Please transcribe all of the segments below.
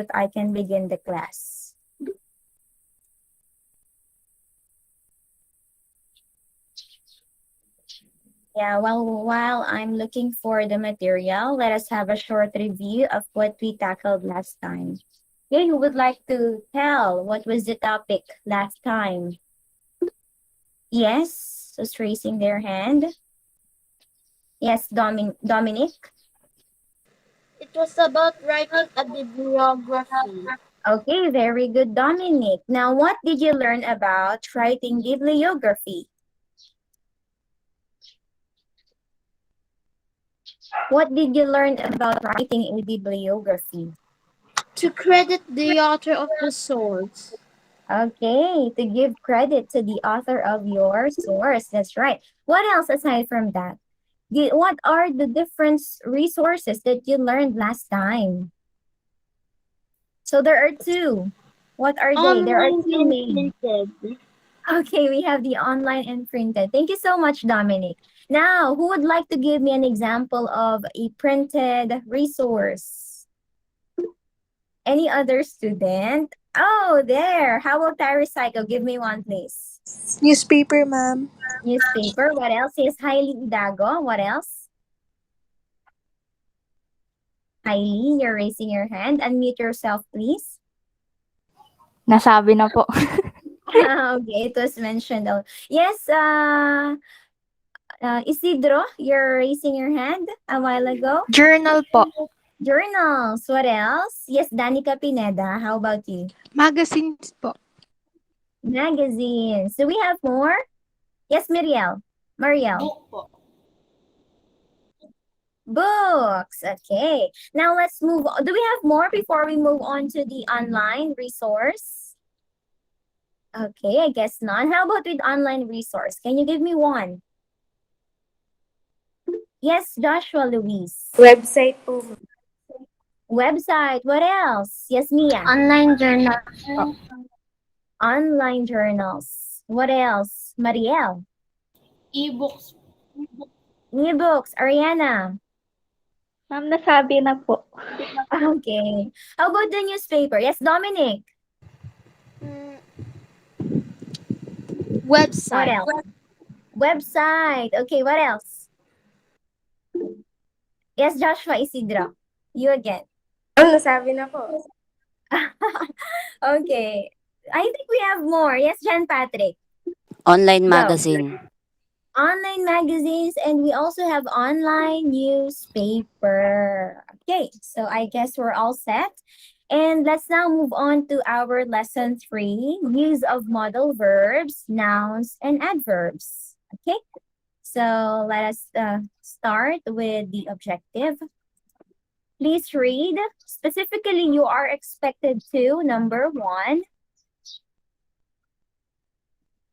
that I can begin the class. Yeah, well, while I'm looking for the material, let us have a short review of what we tackled last time. Okay, who would like to tell what was the topic last time? Yes, just raising their hand. Yes, Dominic. It was about writing a bibliography. Okay, very good, Dominic. Now, what did you learn about writing bibliography? What did you learn about writing a bibliography? To credit the author of the source. Okay, to give credit to the author of your source. That's right. What else aside from that? What are the different resources that you learned last time? So there are two. What are they? There are Online two and main. printed. Okay, we have the online and printed. Thank you so much, Dominic. Now, who would like to give me an example of a printed resource? Any other student? Oh, there. How about Tyrocycle? Give me one, please. Newspaper, ma'am. Newspaper. What else? Yes, Hailey Idago. What else? Hailey, you're raising your hand. Unmute yourself, please. Nasabi na po. Okay, it was mentioned. Yes, Isidro, you're raising your hand a while ago. Journal po. Journals. What else? Yes, Danica Pineda. How about you? Magazines po. Magazines. Do we have more? Yes, Mariel. Book po. Books. Okay. Now let's move on. Do we have more before we move on to the online resource? Okay, I guess none. How about with online resource? Can you give me one? Yes, Joshua Luis. Website po. Website. What else? Yes, Mia. Online journals po. Online journals. What else? Mariel. E-books. Ebooks. Ariana. Ma'am, nasabi na po. Okay. How about the newspaper? Yes, Dominic. What Website. else? Website. Okay, what else? Yes, Joshua Isidro. You again. Nasabi na po. Okay. I think we have more. Yes, Jan Patrick. Online Go. magazine. Online magazines, and we also have online newspaper. Okay, so I guess we're all set. And let's now move on to our lesson 3, use of modal verbs, nouns, and adverbs. Okay, so let us start with the objective. Please read. Specifically, you are expected to, number 1.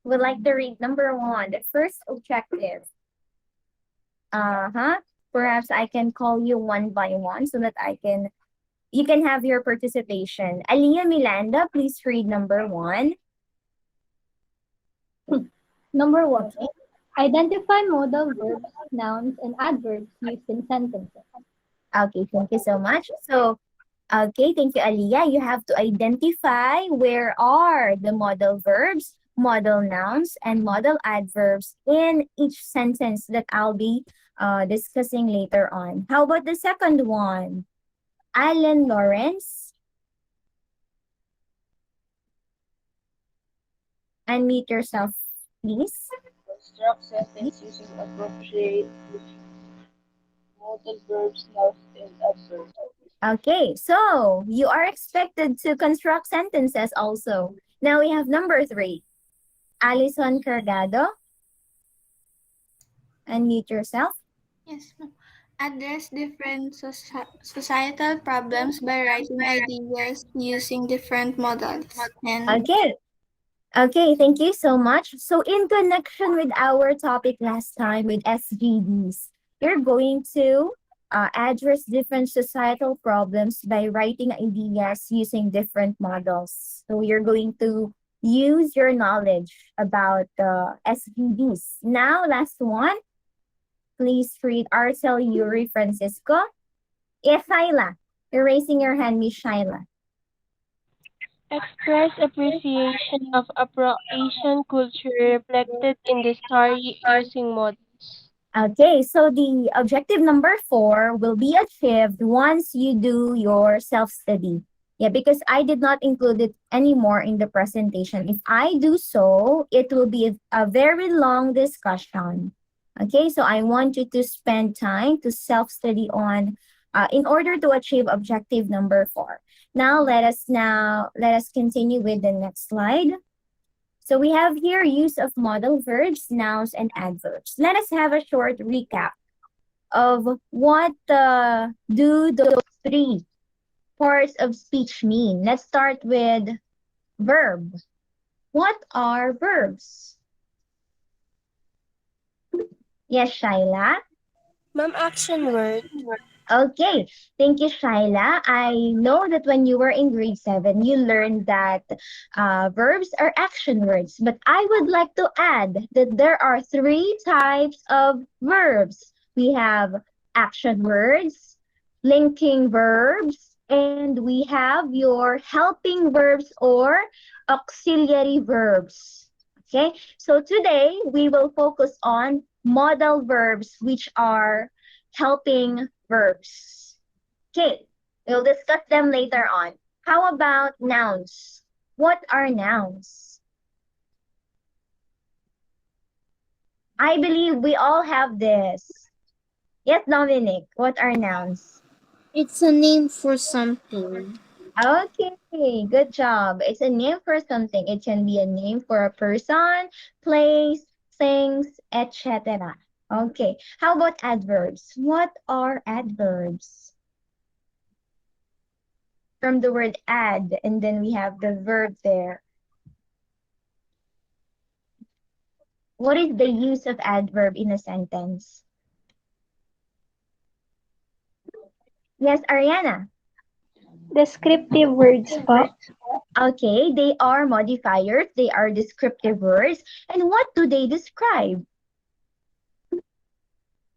We'd like to read number 1, the first objective. Perhaps I can call you one by one so that you can have your participation. Aliyah Milanda, please read number 1. Number 1. Identify modal verbs, nouns, and adverbs used in sentences. Okay, thank you so much. So, okay, thank you, Aliyah. You have to identify where are the modal verbs, modal nouns, and modal adverbs in each sentence that I'll be discussing later on. How about the second one? Alan Lawrence. Unmute yourself, please. Construct sentence using appropriate modal verbs, nouns, and adverbs. Okay, so you are expected to construct sentences also. Now we have number 3. Alison Cargado. Unmute yourself. Yes, ma'am. Address different societal problems by writing ideas using different models. And Okay, thank you so much. So in connection with our topic last time with SGDs, you're going to address different societal problems by writing ideas using different models. So you're going to use your knowledge about the SGDs. Now, last one. Please read Arcel Yuri Francisco. Yes, Shaila. You're raising your hand, Miss Shaila. Express appreciation of Afro-Asian culture reflected in the story using models. Okay, so the objective number 4 will be achieved once you do your self-study. Yeah, because I did not include it anymore in the presentation. If I do so, it will be a very long discussion. Okay, so I want you to spend time to self-study on in order to achieve objective number 4. Let us continue with the next slide. So we have here use of modal verbs, nouns, and adverbs. Let us have a short recap of what do those three parts of speech mean. Let's start with verb. What are verbs? Yes, Shaila? Ma'am, action word. Okay, thank you, Shaila. I know that when you were in grade 7, you learned that verbs are action words, but I would like to add that there are 3 types of verbs. We have action words, linking verbs, and we have your helping verbs or auxiliary verbs. Okay, so today we will focus on modal verbs, which are helping verbs. Okay, we'll discuss them later on. How about nouns? What are nouns? I believe we all have this. Yes, Dominic, what are nouns? It's a name for something. Okay, good job. It's a name for something. It can be a name for a person, place, things, etc. Okay, how about adverbs? What are adverbs? From the word add, and then we have the verb there. What is the use of adverb in a sentence? Yes, Ariana. Descriptive words po. Okay, they are modifiers. They are descriptive words. And what do they describe?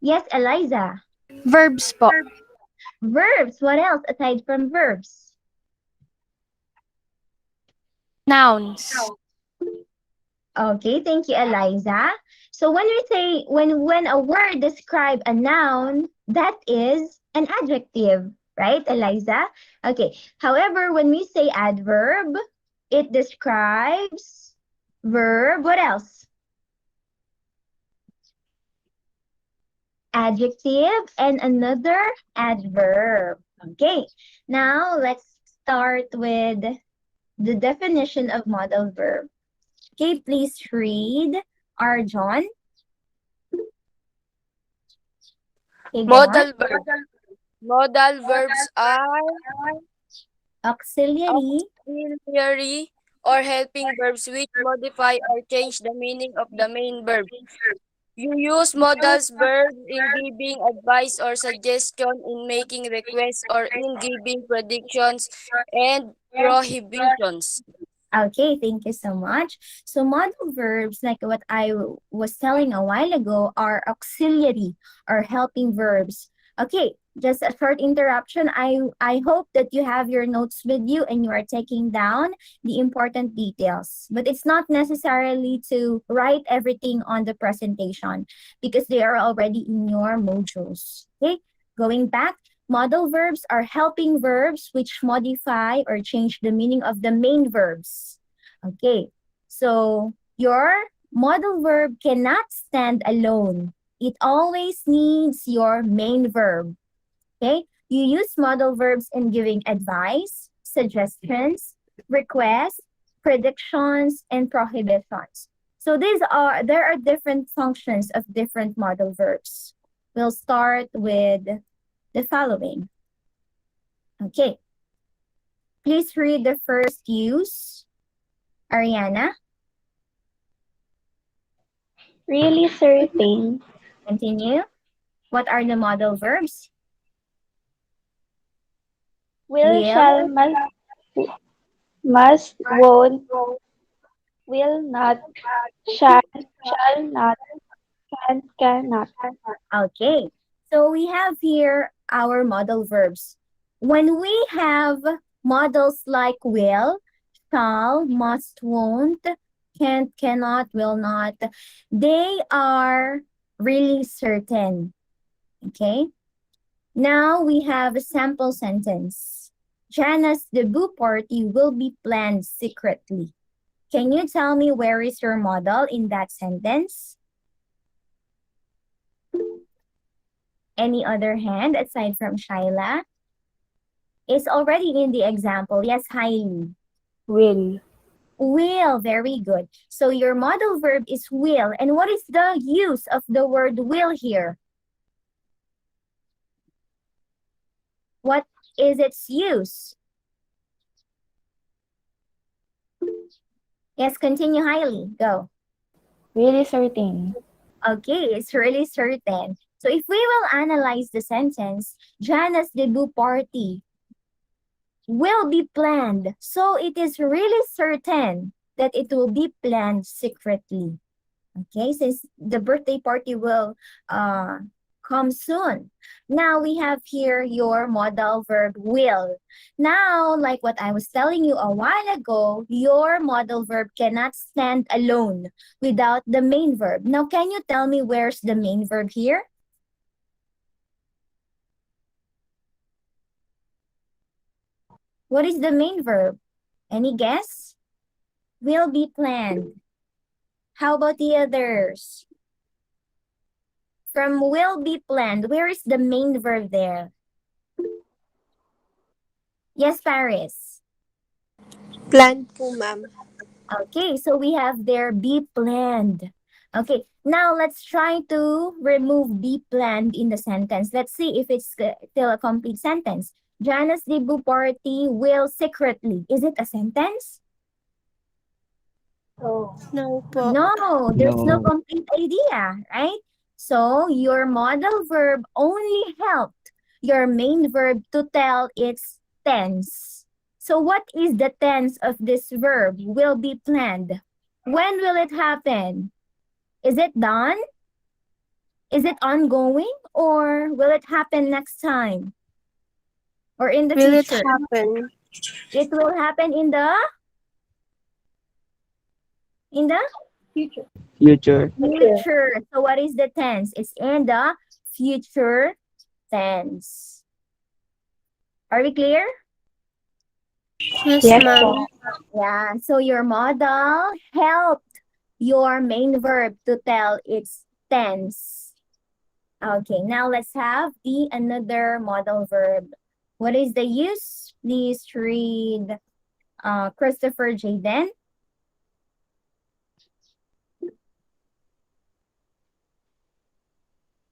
Yes, Eliza. Verbs po. Verbs. What else aside from verbs? Nouns. Okay, thank you, Eliza. So when we say when a word describe a noun, that is an adjective, right, Eliza? Okay. However, when we say adverb, it describes verb. What else? Adjective and another adverb. Okay. Now let's start with the definition of modal verb. Okay, please read Arjon. Okay, Modal verbs. Modal verbs are auxiliary. auxiliary or helping verbs which modify or change the meaning of the main verb. You use modal verbs in giving advice or suggestion, in making requests, or in giving predictions and prohibitions. Okay, thank you so much. So modal verbs, like what I was telling a while ago, are auxiliary or helping verbs. Okay, just a short interruption. I hope that you have your notes with you and you are taking down the important details. But it's not necessarily to write everything on the presentation because they are already in your modules. Okay, going back. Modal verbs are helping verbs which modify or change the meaning of the main verbs. Okay, so your modal verb cannot stand alone. It always needs your main verb. Okay, you use modal verbs in giving advice, suggestions, requests, predictions, and prohibitions. So there are different functions of different modal verbs. We'll start with the following. Okay. Please read the first use. Ariana. Really certain. Continue. What are the modal verbs? Will, shall, must, won't, will not, shall not, can, cannot. Okay. So we have here our modal verbs. When we have modals like will, shall, must, won't, can't, cannot, will not. They are really certain. Okay? Now we have a sample sentence. Jana's debut party will be planned secretly. Can you tell me where is your model in that sentence? Any other hand aside from Shyla? It's already in the example. Yes, Hailey. Will. Will, very good. So your modal verb is will. And what is the use of the word will here? What is its use? Yes, continue, Hailey. Go. Really certain. Okay, it's really certain. So if we will analyze the sentence, Jana's debut party will be planned. So it is really certain that it will be planned secretly. Okay, since the birthday party will come soon. Now we have here your modal verb will. Now, like what I was telling you a while ago, your modal verb cannot stand alone without the main verb. Now, can you tell me where's the main verb here? What is the main verb? Any guess? Will be planned. How about the others? From will be planned, where is the main verb there? Yes, Paris. Planned po, ma'am. Okay, so we have there be planned. Okay, now let's try to remove be planned in the sentence. Let's see if it's still a complete sentence. Jana's debut party will secretly. Is it a sentence? No po. No, there's no No. complete idea, right? So your modal verb only helped your main verb to tell its tense. So what is the tense of this verb? Will be planned. When will it happen? Is it done? Is it ongoing? Or will it happen next time? Or in the Will it future? happen? It will happen in the Future. Future. future. So what is the tense? It's in the future tense. Are we clear? Yes, Yes, ma'am. po. Yeah. So your modal helped your main verb to tell its tense. Okay, now let's have the another modal verb. What is the use? Please read Christopher Jaden.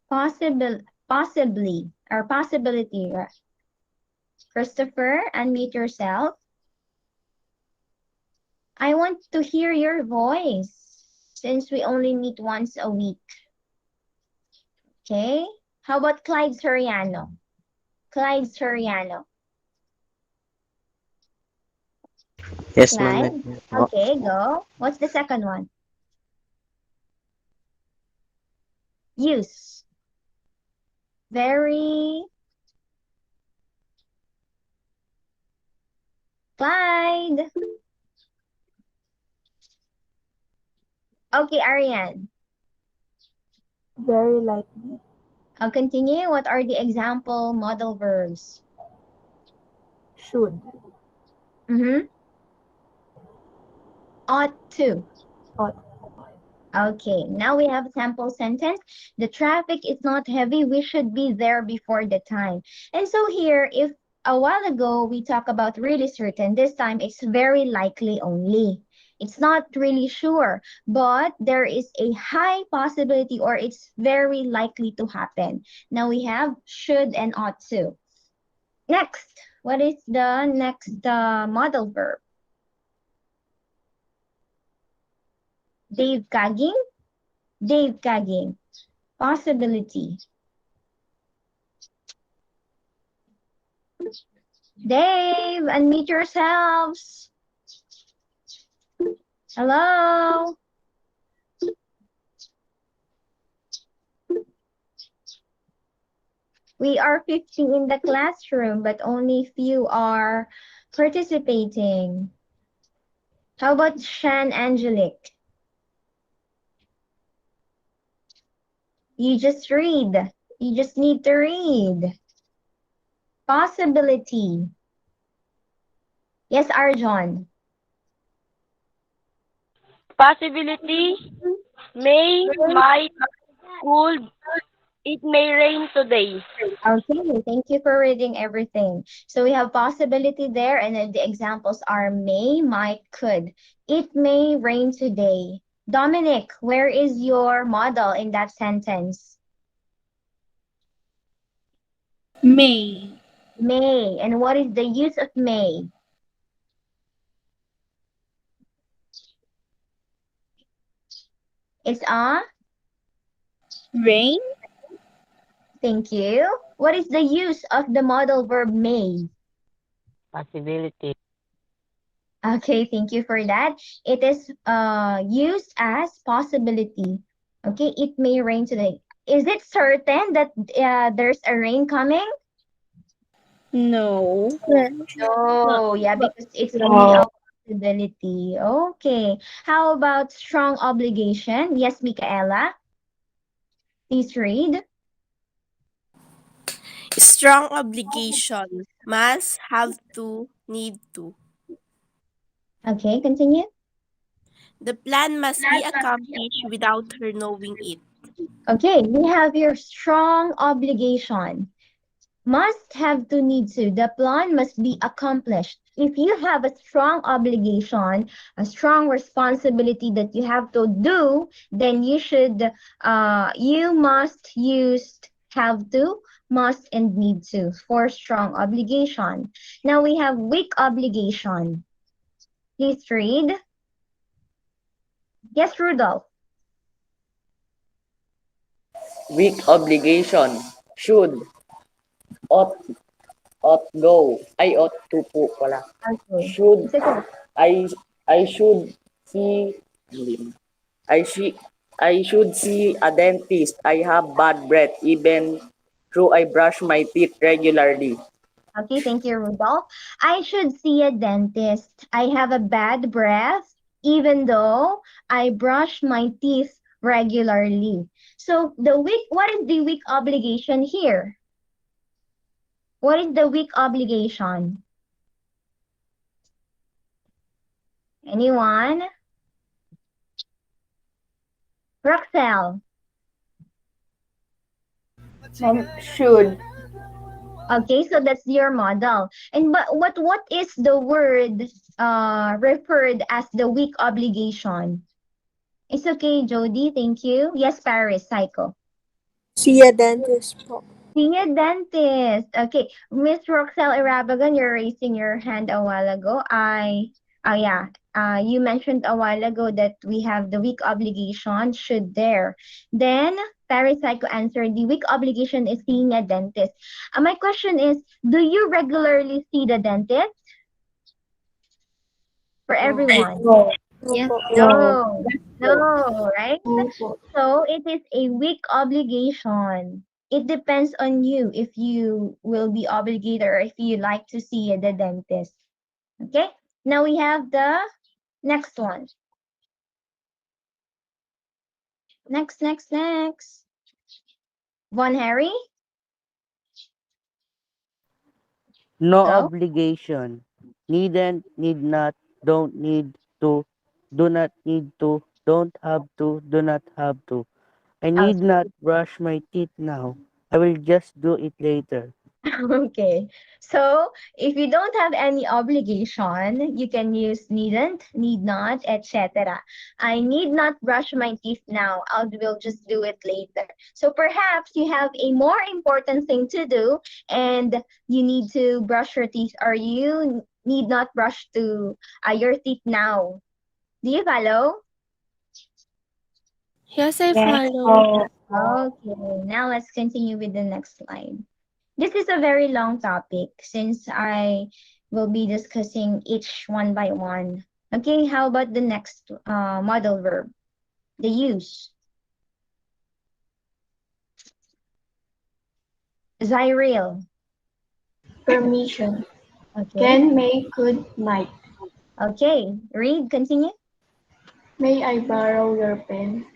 Possibly, or possibility. Christopher, unmute yourself. I want to hear your voice since we only meet once a week. Okay? How about Clyde Soriano? Clyde Soriano. Yes, Clyde? ma'am. Okay, go. What's the second one? Use. Very. Clyde. Okay, Ariane. Very likely. I'll continue. What are the example modal verbs? Should. Mm-hmm. Ought to. Ought. Okay, now we have a sample sentence. The traffic is not heavy. We should be there before the time. And so here, if a while ago we talk about really certain, this time it's very likely only. It's not really sure, but there is a high possibility or it's very likely to happen. Now we have should and ought to. Next, what is the next modal verb? Dave Kaging. Dave Kaging. Possibility. Dave, unmute yourselves. Hello. We are 50 in the classroom, but only few are participating. How about Shan Angelic? You just read. You just need to read. Possibility. Yes, Arjon. Possibility, may, might, could, it may rain today. Okay, thank you for reading everything. So we have possibility there, and then the examples are may, might, could. It may rain today. Dominic, where is your model in that sentence? May. May. And what is the use of may? It's a? Rain. Thank you. What is the use of the modal verb may? Possibility. Okay, thank you for that. It is used as possibility. Okay, it may rain today. Is it certain that there's a rain coming? No. No, yeah, because it's only a possibility. Okay. How about strong obligation? Yes, Michaela. Please read. Strong obligation. Must, have to, need to. Okay, continue. The plan must be accomplished without her knowing it. Okay, we have your strong obligation. Must, have to, need to. The plan must be accomplished. If you have a strong obligation, a strong responsibility that you have to do, then you must use have to, must, and need to for strong obligation. Now we have weak obligation. Please read. Yes, Rudolph. Weak obligation. Should. Ought. Ought go. I ought to po pala. Okay. Should. It's okay. I should see. I should see a dentist. I have bad breath even though I brush my teeth regularly. Okay, thank you, Rudolph. I should see a dentist. I have a bad breath, even though I brush my teeth regularly. So what is the weak obligation here? What is the weak obligation? Anyone? Roxelle. Should. Okay, so that's your model. And but what is the word referred as the weak obligation? It's okay, Jody. Thank you. Yes, Paris, Psycho. See a dentist po. Being a dentist. Okay, Miss Roxelle Irabagan, you're raising your hand a while ago. Yeah. You mentioned a while ago that we have the weak obligation should there. Then Parapsycho answered the weak obligation is seeing a dentist. My question is, do you regularly see the dentist? For everyone. Yes. No. No, right? So it is a weak obligation. It depends on you if you will be obligated or if you like to see the dentist. Okay? Now we have the next one. Next. Von Harry? No Go. obligation. Needn't, need not, don't need to, do not need to, don't have to, do not have to. I need Okay. not brush my teeth now. I will just do it later. Okay. So if you don't have any obligation, you can use needn't, need not, etc. I need not brush my teeth now. I will just do it later. So perhaps you have a more important thing to do and you need to brush your teeth or you need not brush your teeth now. Do you follow? Yes, I follow. Okay. Now let's continue with the next slide. This is a very long topic since I will be discussing each one by one. Okay, how about the next modal verb? The use. Zyril. Permission. Okay. Can, may, could, might. Okay, read, continue. May I borrow your pen?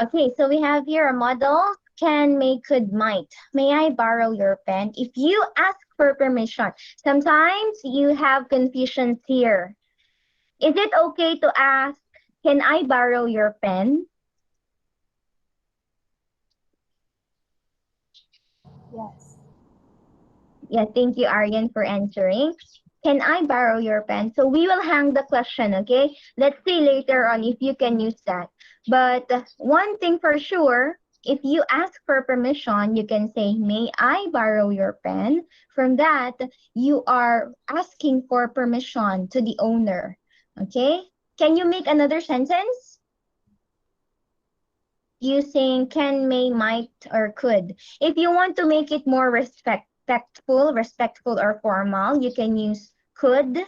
Okay, so we have here a model, can, may, could, might. May I borrow your pen? If you ask for permission, sometimes you have confusions here. Is it okay to ask, can I borrow your pen? Yes. Yeah, thank you, Aryan, for answering. Can I borrow your pen? So we will hang the question, okay? Let's see later on if you can use that. But one thing for sure, if you ask for permission, you can say, may I borrow your pen? From that, you are asking for permission to the owner, okay? Can you make another sentence? Using can, may, might, or could. If you want to make it more respectful or formal, you can use could.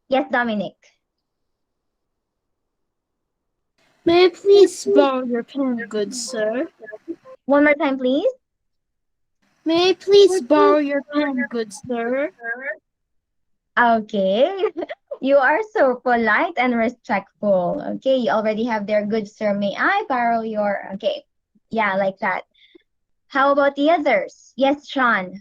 Yes, Dominic. May I please borrow your pen, good sir? One more time, please. May I please borrow your pen, good sir? Okay. You are so polite and respectful. Okay, you already have their good sir. May I borrow your... Okay. Yeah, like that. How about the others? Yes, Sean.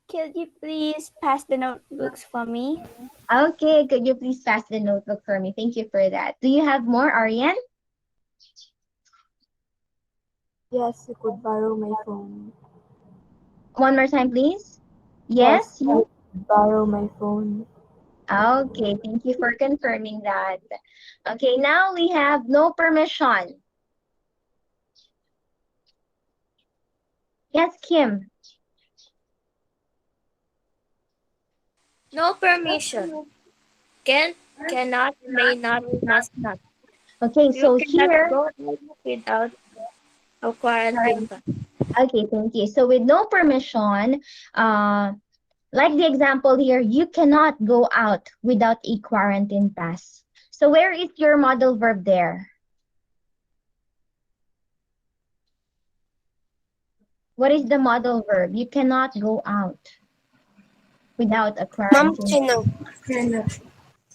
Could you please pass the notebooks for me? Okay, could you please pass the notebook for me? Thank you for that. Do you have more, Ariane? Yes, you could borrow my phone. One more time, please. Yes, Yes, I you. could borrow my phone. Okay, thank you for confirming that. Okay, now we have no permission. Yes, Kim. No permission. Can, cannot, may not, must not. Okay, You so cannot here, go out without a quarantine pass. okay, thank you. So with no permission, like the example here, you cannot go out without a quarantine pass. So where is your modal verb there? What is the modal verb? You cannot go out without a Ma'am, quarantine. cannot.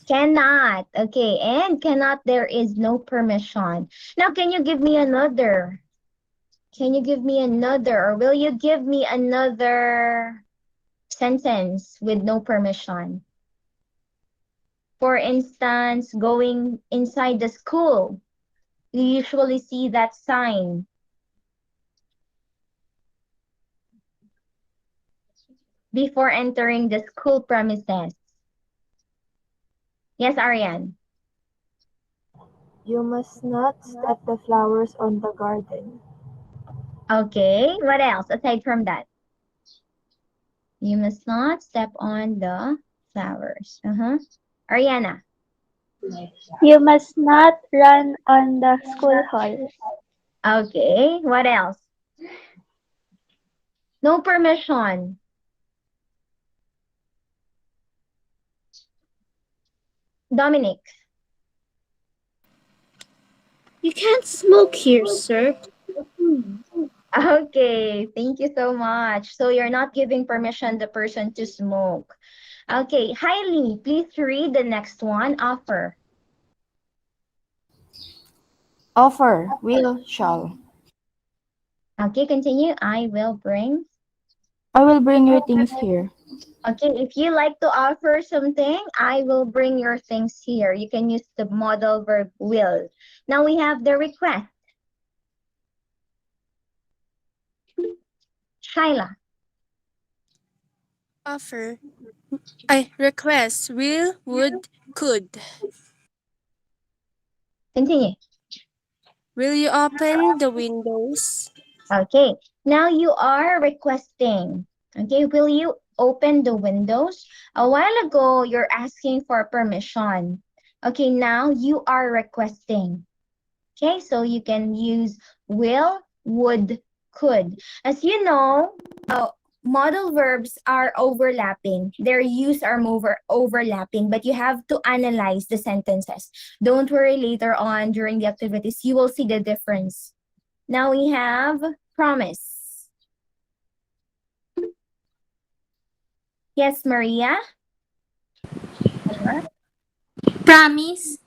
Cannot. Okay, and cannot, there is no permission. Now, can you give me another? Can you give me another, or will you give me another sentence with no permission? For instance, going inside the school, you usually see that sign. Before entering the school premises. Yes, Ariane. You must not step the flowers on the garden. Okay, what else aside from that? You must not step on the flowers. Ariana. You must not run on the school hall. Okay, what else? No permission. Dominic. You can't smoke here, sir. Okay, thank you so much. So you're not giving permission the person to smoke. Okay, Hailey, please read the next one. Offer. Offer, will, shall. Okay, continue. I will bring. I will bring your things here. Okay, if you like to offer something, I will bring your things here. You can use the modal verb will. Now we have the request. Shyla. Offer. I request. Will, would, could. Continue. Will you open the windows? Okay, now you are requesting. Okay, will you open the windows? A while ago, you're asking for permission. Okay, now you are requesting. Okay, so you can use will, would, could. As you know, modal verbs are overlapping. Their use are overlapping, but you have to analyze the sentences. Don't worry, later on during the activities, you will see the difference. Now we have promise. Yes, Maria? Promise,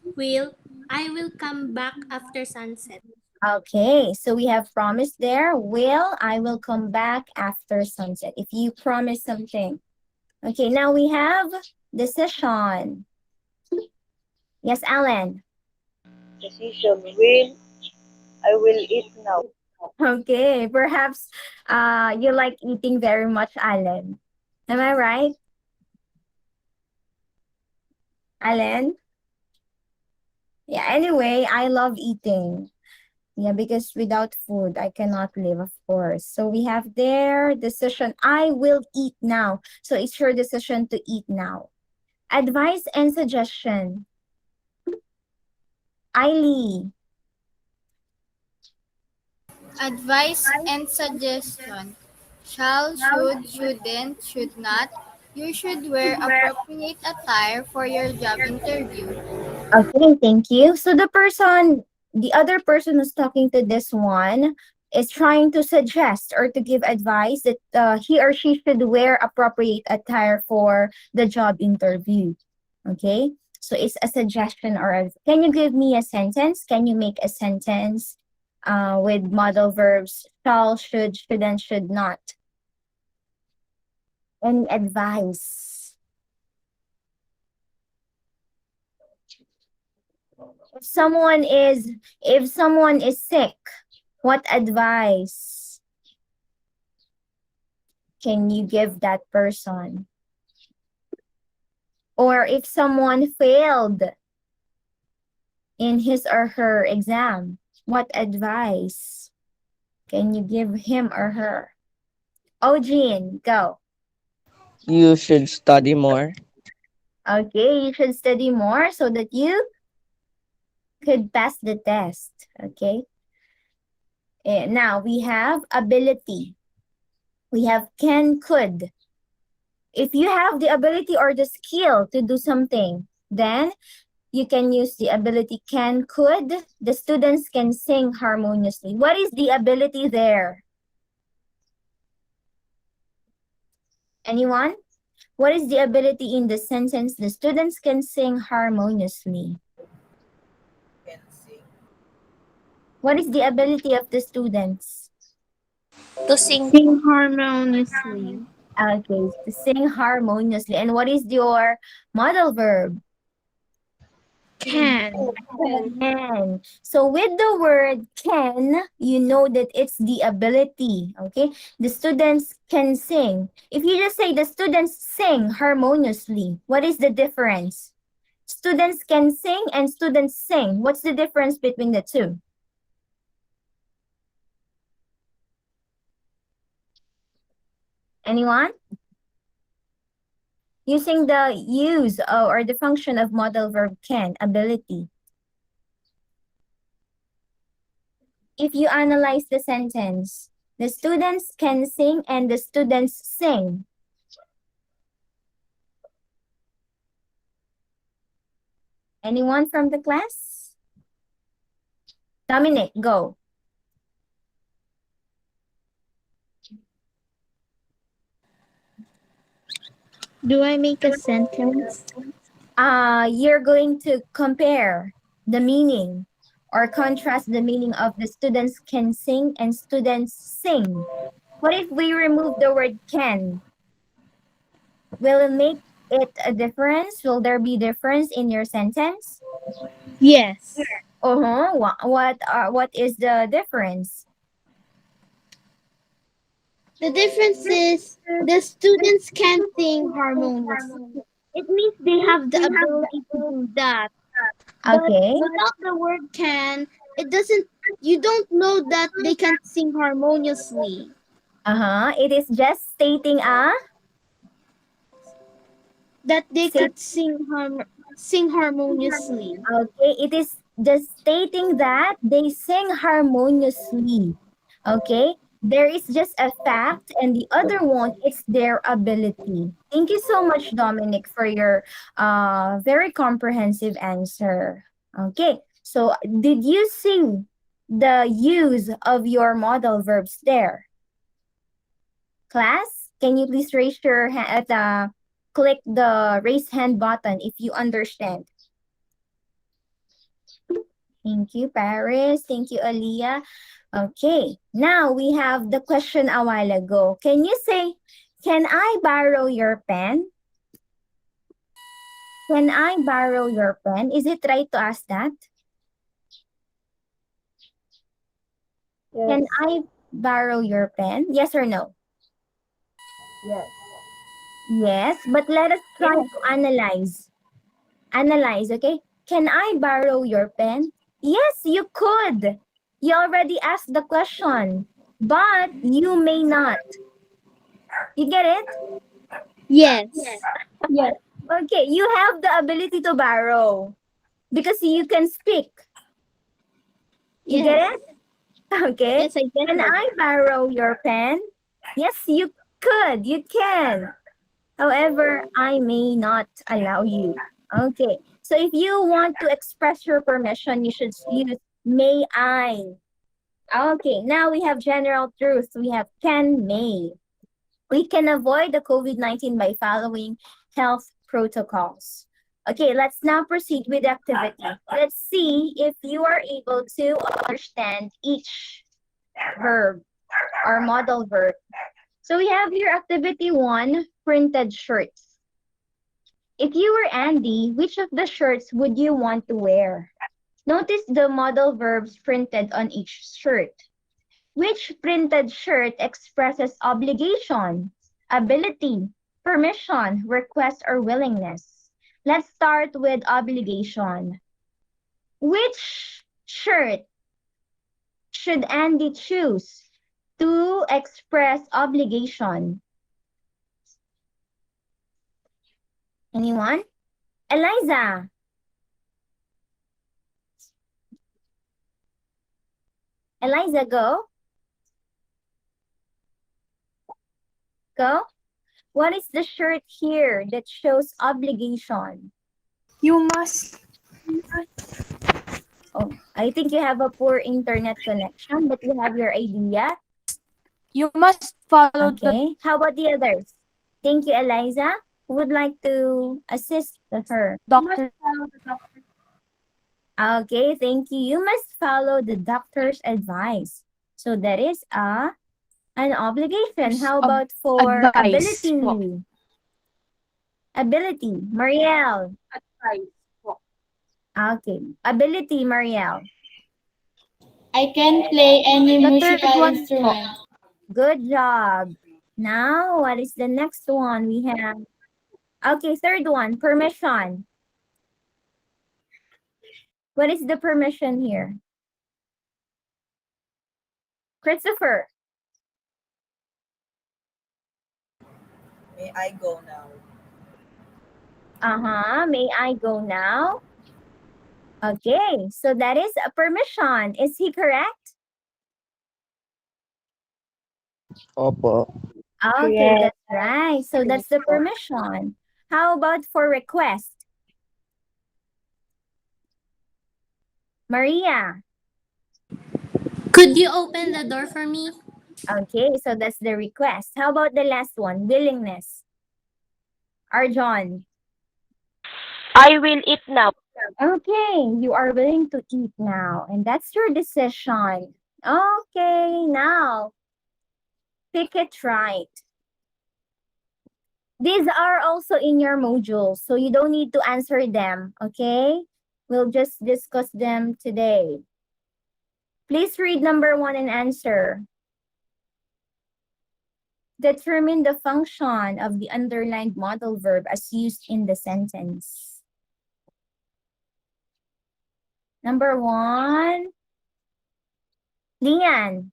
I will come back after sunset. Okay, so we have promise there. I will come back after sunset. If you promise something. Okay, now we have decision. Yes, Alan. Decision will. I will eat now. Okay, perhaps you like eating very much, Alan. Am I right? Alan? Yeah, anyway, I love eating. Yeah, because without food, I cannot live, of course. So we have their decision. I will eat now. So it's your decision to eat now. Advice and suggestion. Eileen. Advice and suggestion. Shall, shouldn't, should not. You should wear appropriate attire for your job interview. Okay, thank you. So the other person who's talking to this one is trying to suggest or to give advice that he or she should wear appropriate attire for the job interview. Okay, so it's a suggestion can you give me a sentence? Can you make a sentence with modal verbs shall, should, shouldn't, should not? Any advice? If someone is sick, what advice can you give that person? Or if someone failed in his or her exam, what advice can you give him or her? Oh, Jean, go. You should study more. Okay, you should study more so that you could pass the test. Okay. Now we have ability. We have can, could. If you have the ability or the skill to do something, then you can use the ability can, could. The students can sing harmoniously. What is the ability there? Anyone? What is the ability in the sentence? The students can sing harmoniously. What is the ability of the students? To sing harmoniously. Okay, to sing harmoniously. And what is your modal verb? Can. Can. So with the word can, you know that it's the ability, okay? The students can sing. If you just say the students sing harmoniously, what is the difference? Students can sing and students sing. What's the difference between the two? Anyone? Using the use or the function of modal verb can, ability. If you analyze the sentence, the students can sing and the students sing. Anyone from the class? Dominic, go. Do I make a sentence? You're going to compare the meaning or contrast the meaning of the students can sing and students sing. What if we remove the word can? Will it make it a difference? Will there be difference in your sentence? Yes. What is the difference? The difference is the students can sing harmoniously. It means they have the ability to do that. Okay. But without the word can, it doesn't, you don't know that they can sing harmoniously. It is just stating that they could sing harmoniously. Okay, it is just stating that they sing harmoniously. Okay, there is just a fact, and the other one is their ability. Thank you so much, Dominic, for your very comprehensive answer. Okay, so did you see the use of your modal verbs there? Class, can you please raise your hand, click the raise hand button if you understand. Thank you, Paris. Thank you, Aliyah. Okay, now we have the question a while ago. Can you say, can I borrow your pen? Can I borrow your pen? Is it right to ask that? Can Yes. I borrow your pen? Yes or no? Yes. Yes, but let us try to analyze. Analyze, okay? Can I borrow your pen? Yes, you could. You already asked the question, but you may not. You get it? Yes. Yes. Okay, you have the ability to borrow because you can speak. You get Yes. it? Okay. Yes, I get Can it. I borrow your pen? Yes, you could. You can. However, I may not allow you. Okay. So if you want to express your permission, you should use may I. Okay. Now we have general truth. We have can, may. We can avoid the COVID-19 by following health protocols. Okay, let's now proceed with the activity. Let's see if you are able to understand each verb or modal verb. So we have here activity 1, printed shirts. If you were Andy, which of the shirts would you want to wear? Notice the modal verbs printed on each shirt. Which printed shirt expresses obligation, ability, permission, request, or willingness? Let's start with obligation. Which shirt should Andy choose to express obligation? Anyone? Eliza. Eliza, go. Go. What is the shirt here that shows obligation? You must. Oh, I think you have a poor internet connection, but you have your idea. You must follow the Okay. How about the others? Thank you, Eliza. Who would like to assist her? doctor. Okay, thank you. You must follow the doctor's advice. So that is an obligation. How about for Advice ability? po. Ability, Marielle. Okay, ability, Marielle. I can play any The third musical one po. instrument. Good job. Now, what is the next one we have? Okay, third one, permission. What is the permission here? Christopher. May I go now? May I go now? Okay, so that is a permission. Is he correct? Opo. Okay, that's right. So that's the permission. How about for request? Maria. Could you open the door for me? Okay, so that's the request. How about the last one? Willingness. Arjon. I will eat now. Okay, you are willing to eat now, and that's your decision. Okay, now pick it right. These are also in your modules, so you don't need to answer them, okay? We'll just discuss them today. Please read number 1 and answer. Determine the function of the underlined modal verb as used in the sentence. Number 1. Lian.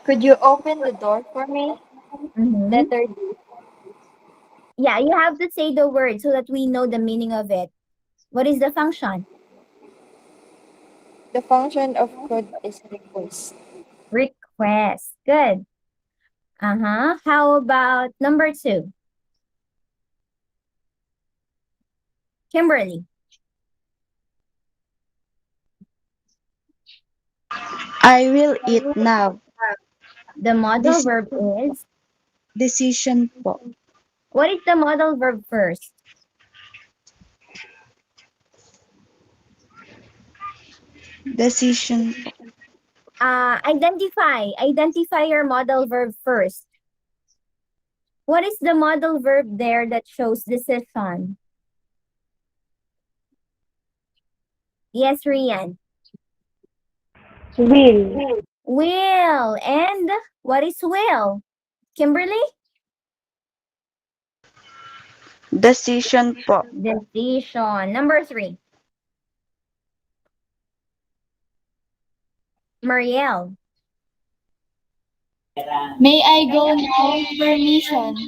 Could you open the door for me? Letter D. Yeah, you have to say the word so that we know the meaning of it. What is the function? The function of could is request. Request. Good. How about number 2? Kimberly. I will eat now. The modal verb is Decision po. What is the modal verb first? Decision po. Identify your modal verb first. What is the modal verb there that shows decision? Yes, Rian. Will. Will. And what is will? Kimberly? Decision po. Decision. Number 3. Marielle. May I go now? Permission.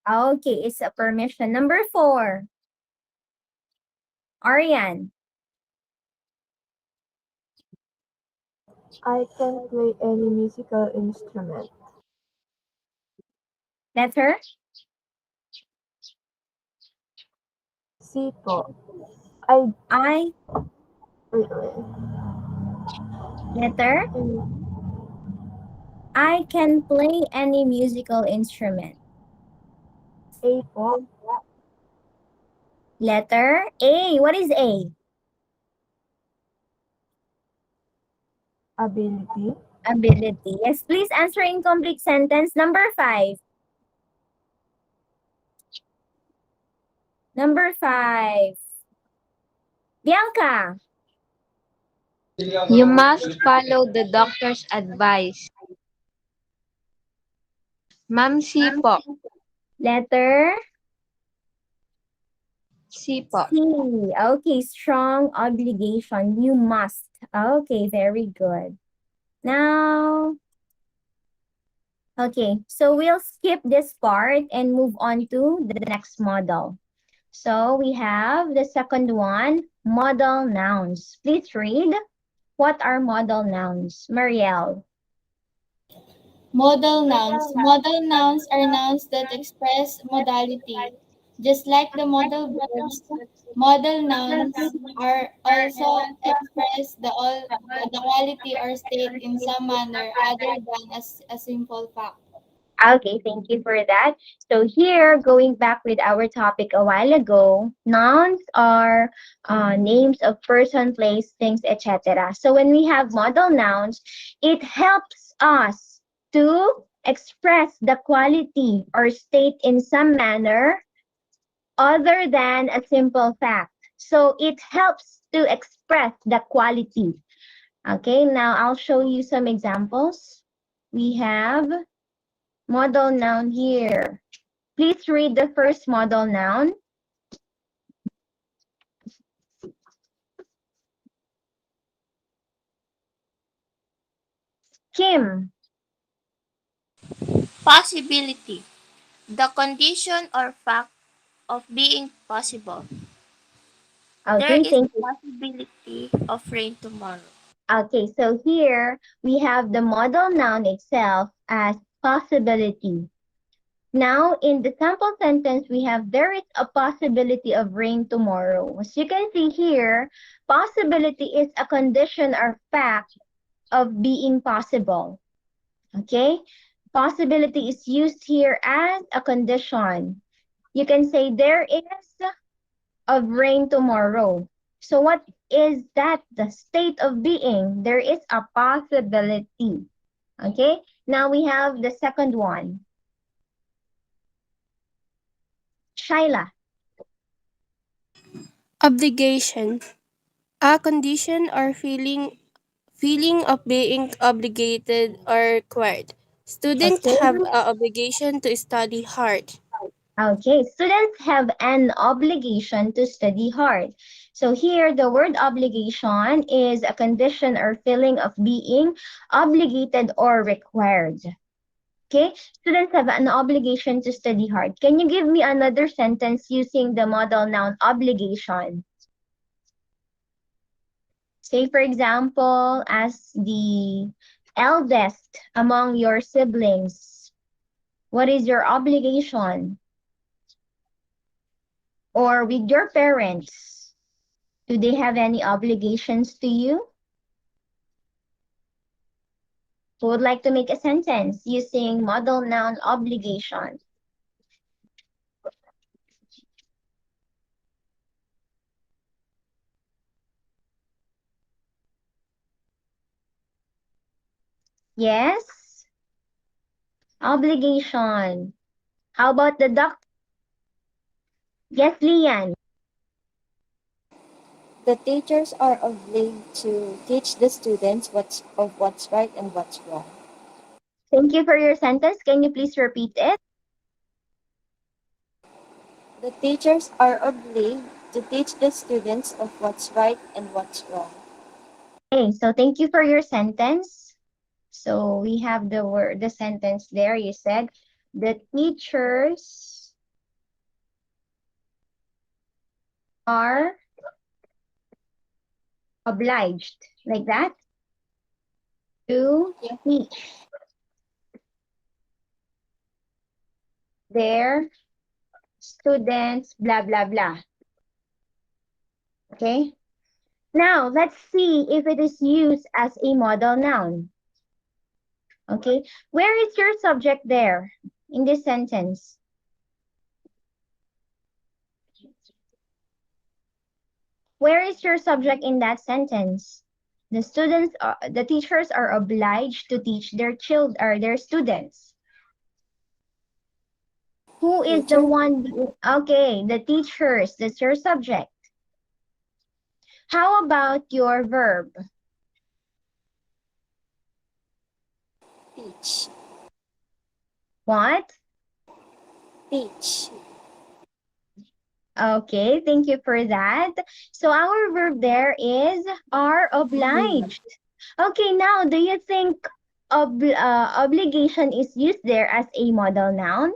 Okay, it's a permission. Number 4. Ariane. I can play any musical instrument. That's her? C po. I. Wait. Letter? I can play any musical instrument. A po. Letter A. What is A? Ability. Ability. Yes, please answer incomplete sentence. Number 5. Number 5. Bianca. You must follow the doctor's advice. Ma'am C po. Letter C po. C. Okay, strong obligation. You must. Okay, very good. Now, okay, so we'll skip this part and move on to the next model. So we have the second one, modal nouns. Please read. What are modal nouns? Marielle. Modal nouns. Modal nouns are nouns that express modality. Just like the modal verbs, modal nouns are also express the quality or state in some manner other than as a simple fact. Okay, thank you for that. So here, going back with our topic a while ago, nouns are names of person, place, things, etc. So when we have modal nouns, it helps us to express the quality or state in some manner other than a simple fact. So it helps to express the quality. Okay, now I'll show you some examples. We have modal noun here. Please read the first modal noun. Kim. Possibility. The condition or fact of being possible. There Okay, is thank a you. possibility of rain tomorrow. Okay, so here we have the modal noun itself as possibility. Now, in the sample sentence, we have there is a possibility of rain tomorrow. As you can see here, possibility is a condition or fact of being possible. Okay? Possibility is used here as a condition. You can say there is of rain tomorrow. So what is that? The state of being. There is a possibility. Okay? Now we have the second one. Shaila. Obligation. A condition or feeling of being obligated or required. Students Okay? have a obligation to study hard. Okay, students have an obligation to study hard. So here, the word obligation is a condition or feeling of being obligated or required. Okay, students have an obligation to study hard. Can you give me another sentence using the modal noun obligation? Say, for example, as the eldest among your siblings, what is your obligation? Or with your parents, do they have any obligations to you? Who would like to make a sentence using modal noun obligation? Yes. Obligation. How about the doctor? Yes, Lian. The teachers are obliged to teach the students what's right and what's wrong. Thank you for your sentence. Can you please repeat it? The teachers are obliged to teach the students of what's right and what's wrong. Okay, so thank you for your sentence. So we have the sentence there. You said the teachers are obliged, like that, to teach their students, blah, blah, blah. Okay? Now, let's see if it is used as a modal noun. Okay? Where is your subject there in this sentence? Where is your subject in that sentence? The teachers are obliged to teach their children or their students. Who is the one? Okay, the teachers. That's your subject. How about your verb? Teach. What? Teach. Okay, thank you for that. So our verb there is are obliged. Okay, now do you think obligation is used there as a modal noun?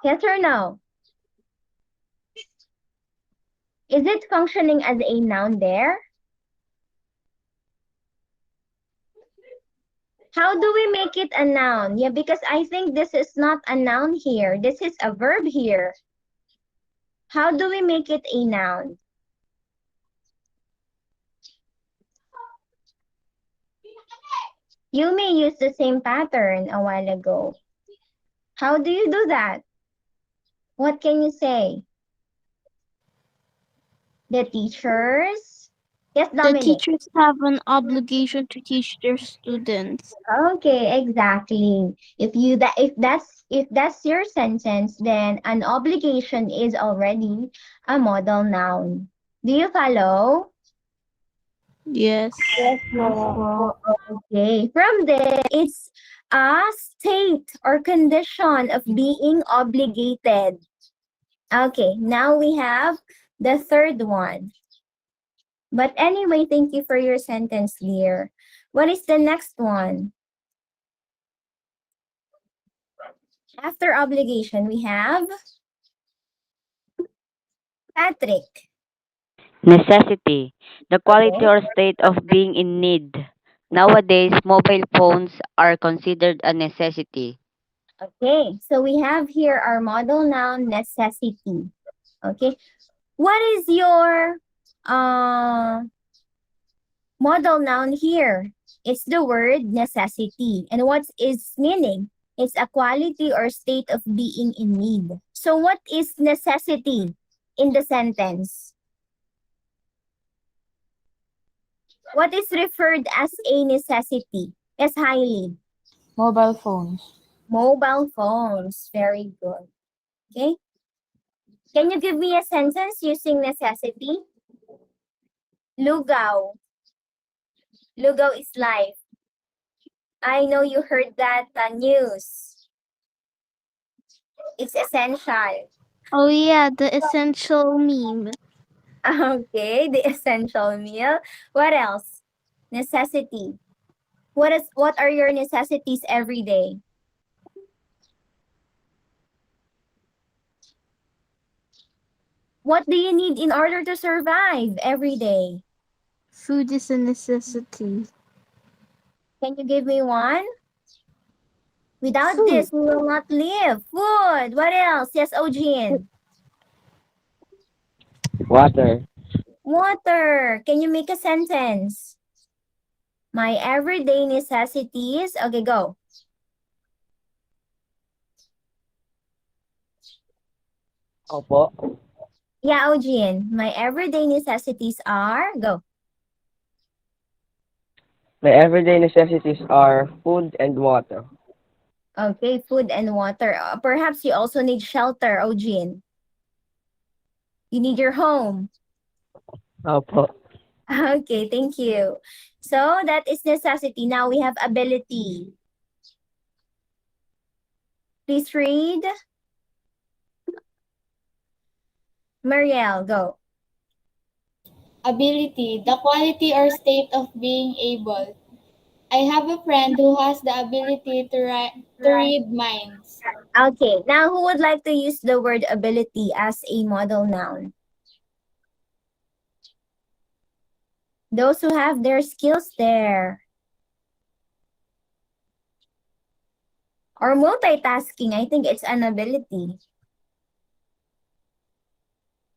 Yes or no? Is it functioning as a noun there? How do we make it a noun? Yeah, because I think this is not a noun here. This is a verb here. How do we make it a noun? You may use the same pattern a while ago. How do you do that? What can you say? The teachers? Yes, The Dominic. teachers have an obligation to teach their students. Okay, exactly. If that's your sentence, then an obligation is already a modal noun. Do you follow? Yes. Yes, okay. From there, it's a state or condition of being obligated. Okay, now we have the third one. But anyway, thank you for your sentence, dear. What is the next one? After obligation, we have Patrick. Necessity, the quality Okay. or state of being in need. Nowadays, mobile phones are considered a necessity. Okay, so we have here our modal noun necessity. Okay, what is your modal noun here? It's the word necessity. And what's its meaning? It's a quality or state of being in need. So what is necessity in the sentence? What is referred as a necessity? Yes, highly. Mobile phones. Mobile phones. Very good. Okay. Can you give me a sentence using necessity? Lugaw. Lugaw is life. I know you heard that news. It's essential. Oh yeah, the essential meme. Okay, the essential meal. What else? Necessity. What are your necessities every day? What do you need in order to survive every day? Food is a necessity. Can you give me one? Without Food. this, we will not live. Food. What else? Yes, Ojin. Water. Water. Can you make a sentence? My everyday necessities. Okay, go. Opo. Yeah, Ojin. My everyday necessities are, go. My everyday necessities are food and water. Okay, food and water. Perhaps you also need shelter, Ojin. You need your home. Opo. Okay, thank you. So that is necessity. Now we have ability. Please read. Marielle, go. Ability, the quality or state of being able. I have a friend who has the ability to read minds. Okay, now who would like to use the word ability as a model noun? Those who have their skills there. Or multitasking, I think it's an ability.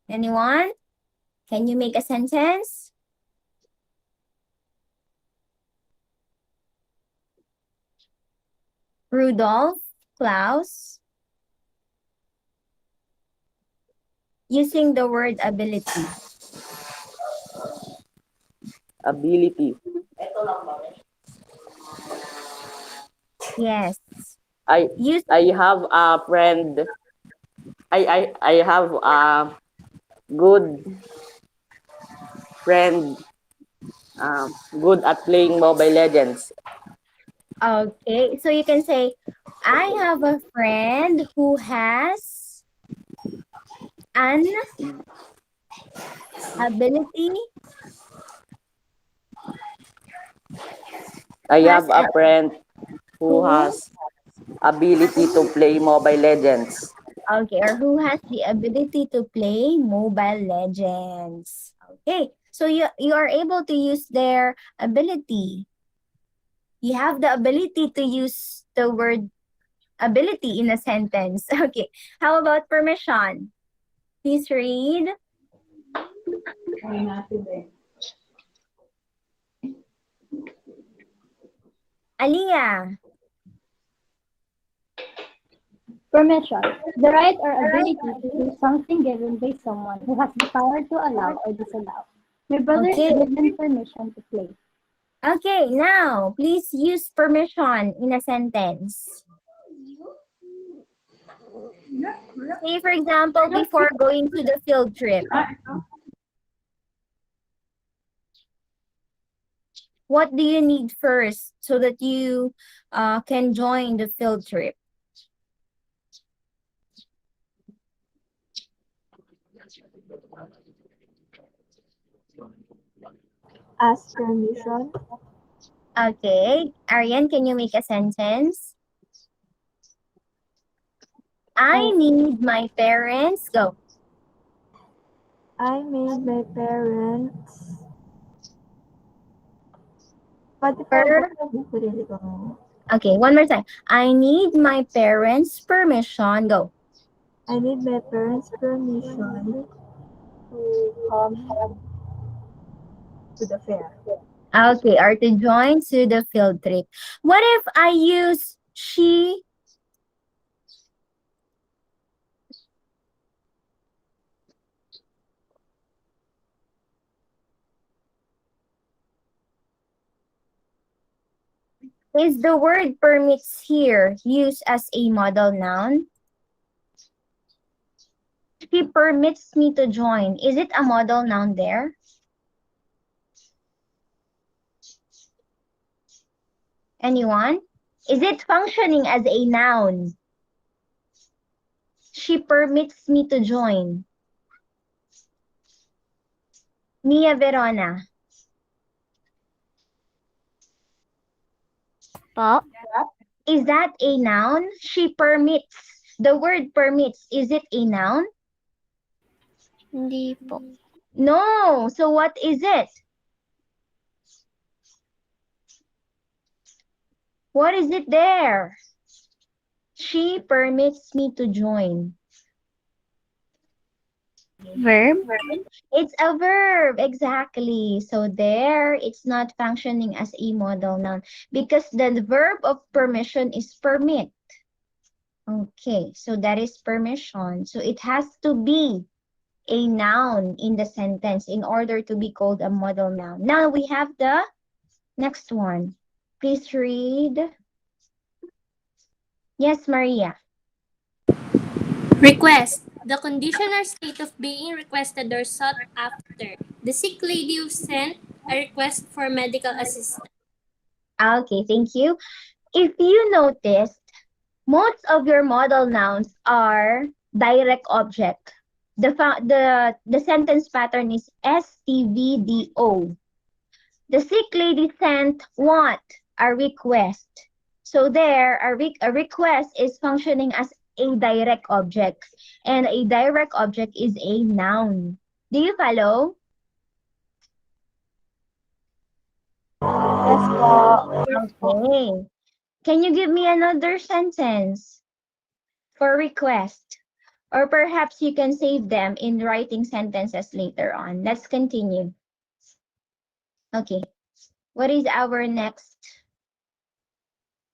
Anyone? Can you make a sentence? Rudolph, Klaus. Using the word ability. Ability. Yes. I I have a friend. I have a good friend. Good at playing Mobile Legends. Okay, so you can say, I have a friend who has an ability. I have a friend who has ability to play Mobile Legends. Okay, or who has the ability to play Mobile Legends. Okay, so you are able to use their ability. You have the ability to use the word ability in a sentence. Okay, how about permission? Please read. Aliyah. Permission. The right or ability to do something given by someone who has the power to allow or disallow. My brother is Okay. given permission to play. Okay, now please use permission in a sentence. Say, for example, before going to the field trip. What do you need first so that you can join the field trip? Ask permission. Okay. Arian, can you make a sentence? I need my parents. Go. I made my parents. Okay, one more time. I need my parents' permission. Go. I need my parents' permission to come to the fair. Okay, or to join to the field trip. What if I use she? Is the word permits here used as a modal noun? She permits me to join. Is it a modal noun there? Anyone? Is it functioning as a noun? She permits me to join. Mia Verona. Po. Is that a noun? She permits. The word permits, is it a noun? Hindi po. No. So what is it? What is it there? She permits me to join. Verb. It's a verb, exactly. So there, it's not functioning as a modal noun because the verb of permission is permit. Okay, so that is permission. So it has to be a noun in the sentence in order to be called a modal noun. Now we have the Next one. Please read. Yes, Maria. Request. The condition or state of being requested or sought after. The sick lady who sent a request for medical assistance. Okay, thank you. If you noticed, most of your modal nouns are direct object. The sentence pattern is STVDO. The sick lady sent what? A request. So there, a request is functioning as a direct object. And a direct object is a noun. Do you follow? Yes po. Okay. Can you give me another sentence for request? Or perhaps you can save them in writing sentences later on. Let's continue. Okay. What is our next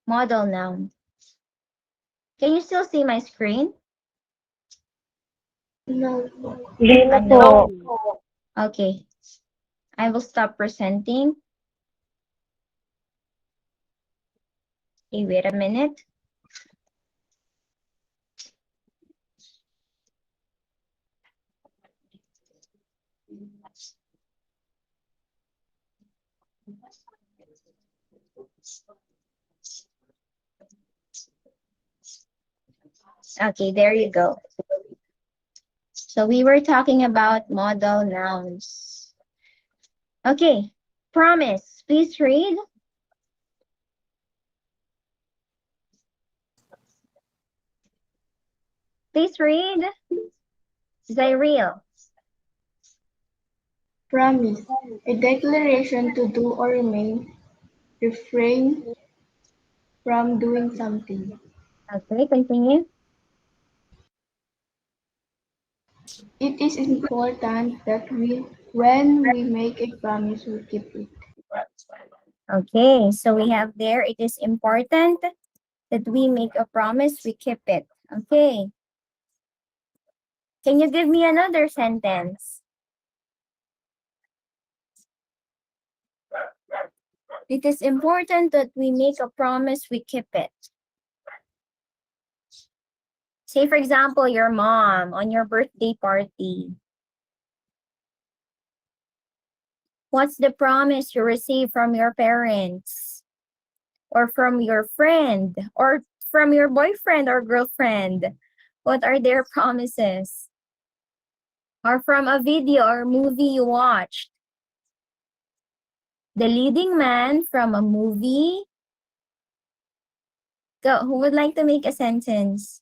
modal noun? Can you still see my screen? No. Hindi na No. po. Okay. I will stop presenting. Okay, wait a minute. Okay, there you go. So we were talking about modal nouns. Okay, promise. Please read. Please read. Zyril. Promise. A declaration to do or remain. Refrain from doing something. Okay, continue. It is important that when we make a promise, we keep it. Okay, so we have there, it is important that we make a promise, we keep it. Okay. Can you give me another sentence? It is important that we make a promise, we keep it. Say, for example, your mom on your birthday party. What's the promise you receive from your parents? Or from your friend? Or from your boyfriend or girlfriend? What are their promises? Or from a video or movie you watched? The leading man from a movie. Go. Who would like to make a sentence?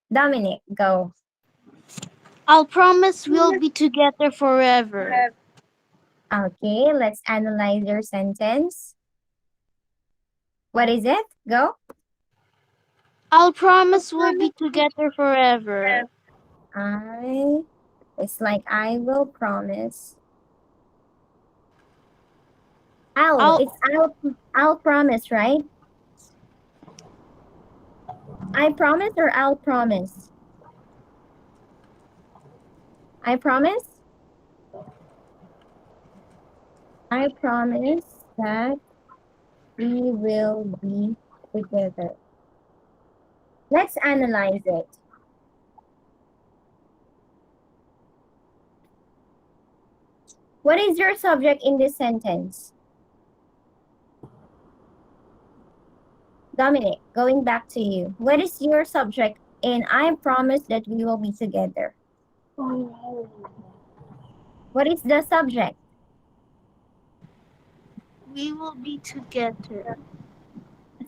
Dominic, go. I'll promise we'll be together forever. Okay, let's analyze your sentence. What is it? Go. I'll promise we'll be together forever. It's like I will promise. I'll promise, right? I promise or I'll promise? I promise? I promise that we will be together. Let's analyze it. What is your subject in this sentence? Dominic, going back to you. What is your subject in I promise that we will be together? What is the subject? We will be together.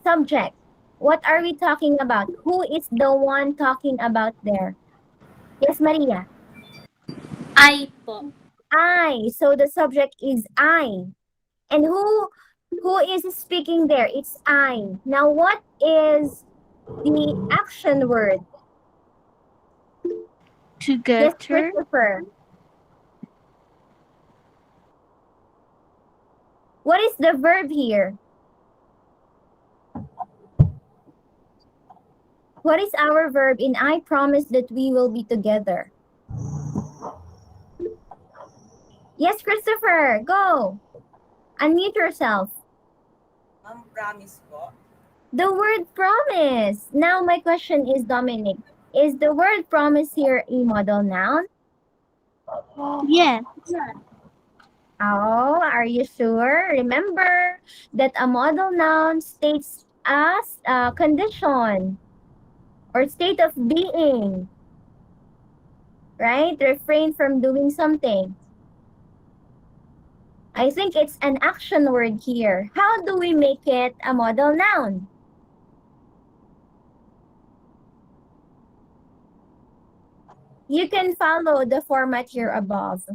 Subject. What are we talking about? Who is the one talking about there? Yes, Maria. I po. I. So the subject is I. And who is speaking there? It's I. Now what is the action word? Together. Yes, Christopher. What is the verb here? What is our verb in I promise that we will be together? Yes, Christopher, go. Unmute yourself. Promise po. The word promise. Now my question is, Dominic, is the word promise here a modal noun? Yes. Oh, are you sure? Remember that a modal noun states as a condition or state of being, right? Refrain from doing something. I think it's an action word here. How do we make it a modal noun? You can follow the format here above.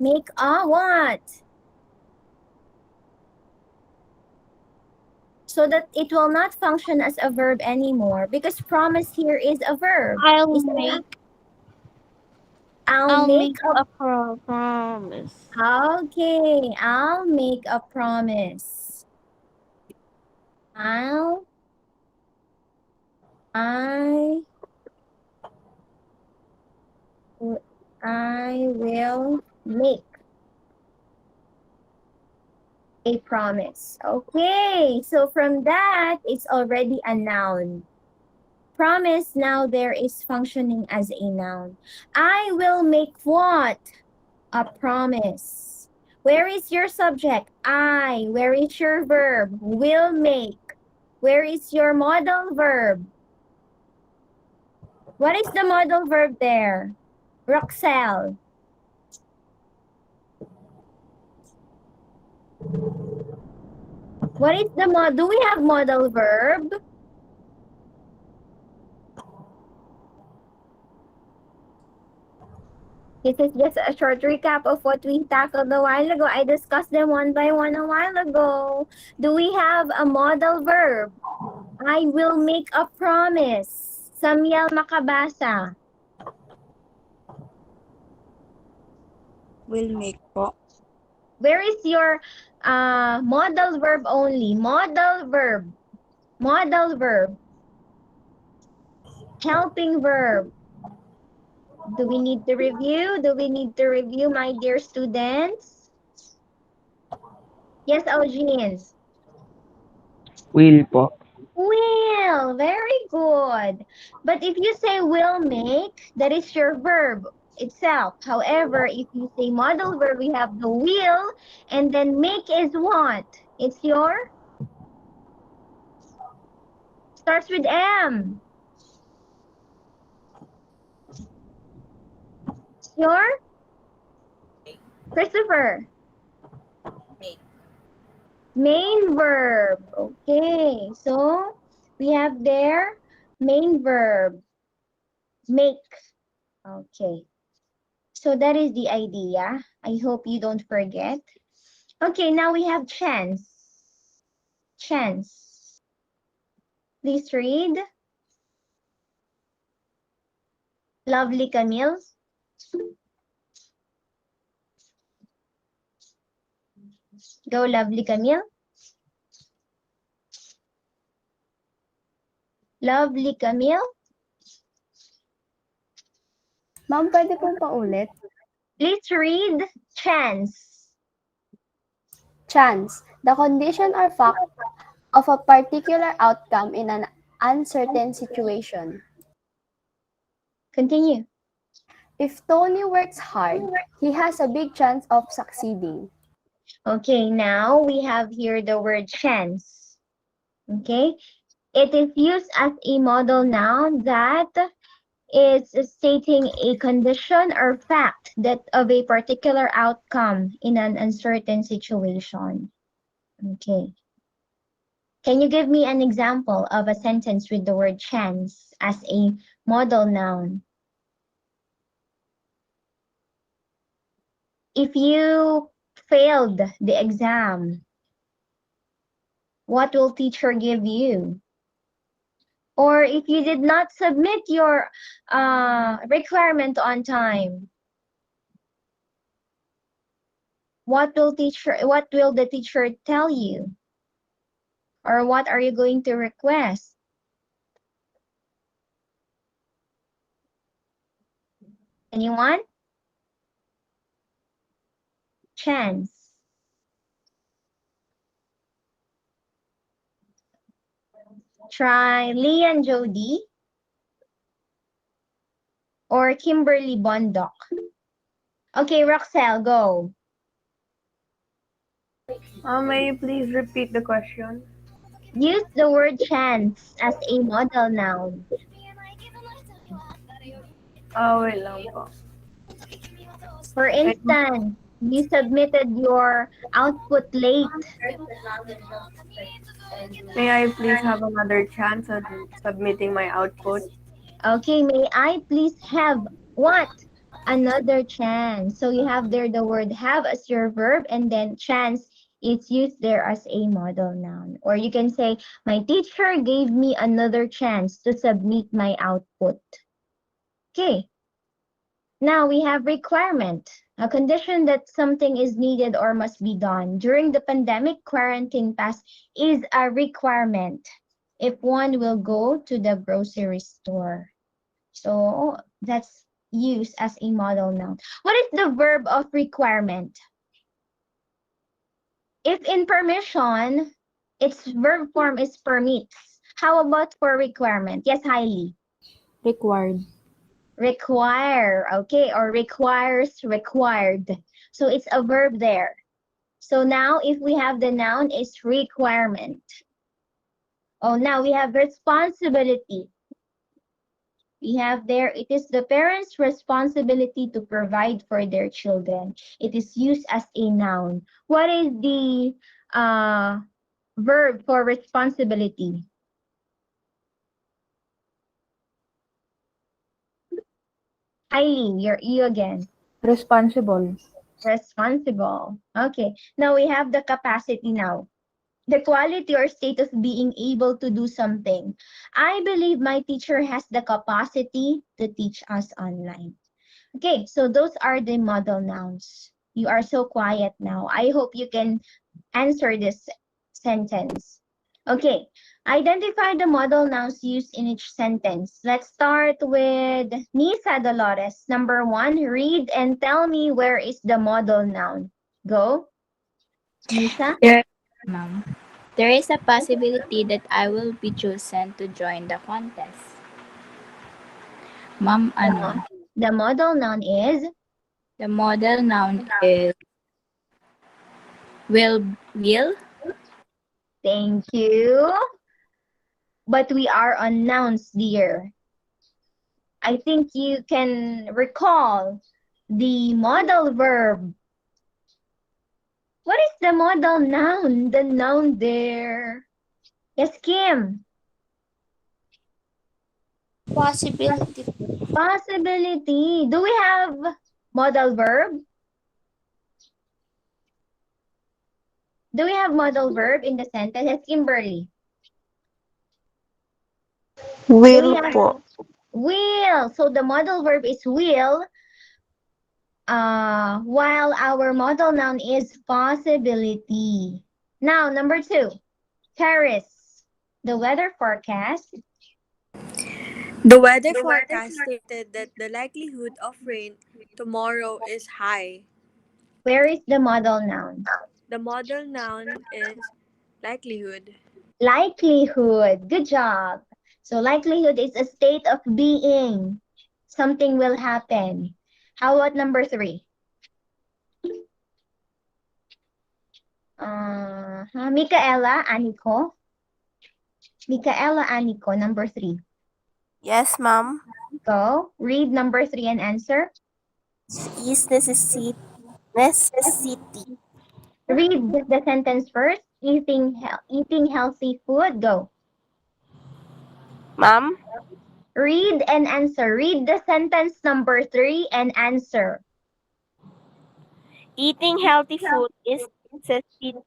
Make a what? So that it will not function as a verb anymore because promise here is a verb. I'll Is that make I'll I'll make make a a promise. Okay, I'll make a promise. I'll I I will make a promise. Okay, so from that, it's already a noun. Promise now there is functioning as a noun. I will make what? A promise. Where is your subject? I. Where is your verb? Will make. Where is your modal verb? What is the modal verb there? Roxelle. What is the do we have modal verb? This is just a short recap of what we tackled a while ago. I discussed them one by one a while ago. Do we have a modal verb? I will make a promise. Samuel makabasa. Will make po. Where is your modal verb only? Modal verb. Modal verb. Helping verb. Do we need to review? Do we need to review, my dear students? Yes, Eugene. Will po. Will, very good. But if you say will make, that is your verb itself. However, if you say modal verb, we have the will, and then make is what? It's your, starts with M. Your, Christopher. Main verb. Okay, so we have there main verb. Make. Okay. So that is the idea. I hope you don't forget. Okay, now we have chance. Chance. Please read. Lovely Camille. Go, Lovely Camille. Lovely Camille. Ma'am, pwede pong paulit? Please read chance. Chance, the condition or fact of a particular outcome in an uncertain situation. Continue. If Tony works hard, he has a big chance of succeeding. Okay, now we have here the word chance. Okay, it is used as a modal noun that is stating a condition or fact that of a particular outcome in an uncertain situation. Okay. Can you give me an example of a sentence with the word chance as a modal noun? If you failed the exam, what will teacher give you? Or if you did not submit your requirement on time, what will the teacher tell you? Or what are you going to request? Anyone? Chance. Try Lian Jody or Kimberly Bondoc. Okay, Roxelle, go. May you please repeat the question? Use the word chance as a modal noun. Wait lang po. For instance, you submitted your output late. May I please have another chance at submitting my output? Okay, may I please have what? Another chance. So you have there the word have as your verb, and then chance is used there as a modal noun. Or you can say, my teacher gave me another chance to submit my output. Okay. Now we have requirement, a condition that something is needed or must be done. During the pandemic, quarantine pass is a requirement if one will go to the grocery store. So that's used as a modal noun. What is the verb of requirement? If in permission, its verb form is permits. How about for requirement? Yes, Hailey. Required. Require, okay, or requires, required. So it's a verb there. So now if we have the noun, it's requirement. Oh, now we have responsibility. We have there, it is the parents' responsibility to provide for their children. It is used as a noun. What is the verb for responsibility? Eileen, you again. Responsible. Responsible. Okay. Now we have the capacity now. The quality or state of being able to do something. I believe my teacher has the capacity to teach us online. Okay, so those are the modal nouns. You are so quiet now. I hope you can answer this sentence. Okay, identify the modal nouns used in each sentence. Let's start with Nisa Dolores. Number 1, read and tell me where is the modal noun. Go. Nisa? There, ma'am. There is a possibility that I will be chosen to join the contest. Ma'am, ano? The modal noun is? The modal noun is will. Thank you. But we are on nouns, dear. I think you can recall the modal verb. What is the modal noun? The noun there. Yes, Kim. Possibility. Possibility. Do we have modal verb? Do we have modal verb in the sentence? Yes, Kimberly. Will po. Will. So the modal verb is will, while our modal noun is possibility. Now, number 2. Paris. The weather forecast. The weather forecast stated that the likelihood of rain tomorrow is high. Where is the modal noun? The modal noun is likelihood. Likelihood. Good job. So likelihood is a state of being. Something will happen. How about number 3? Micaela Aniko. Micaela Aniko, number 3. Yes, ma'am. Go. Read number 3 and answer. Is necessity. Necessity. Read the sentence first. Eating healthy food. Go. Ma'am? Read and answer. Read the sentence number 3 and answer. Eating healthy food is necessity.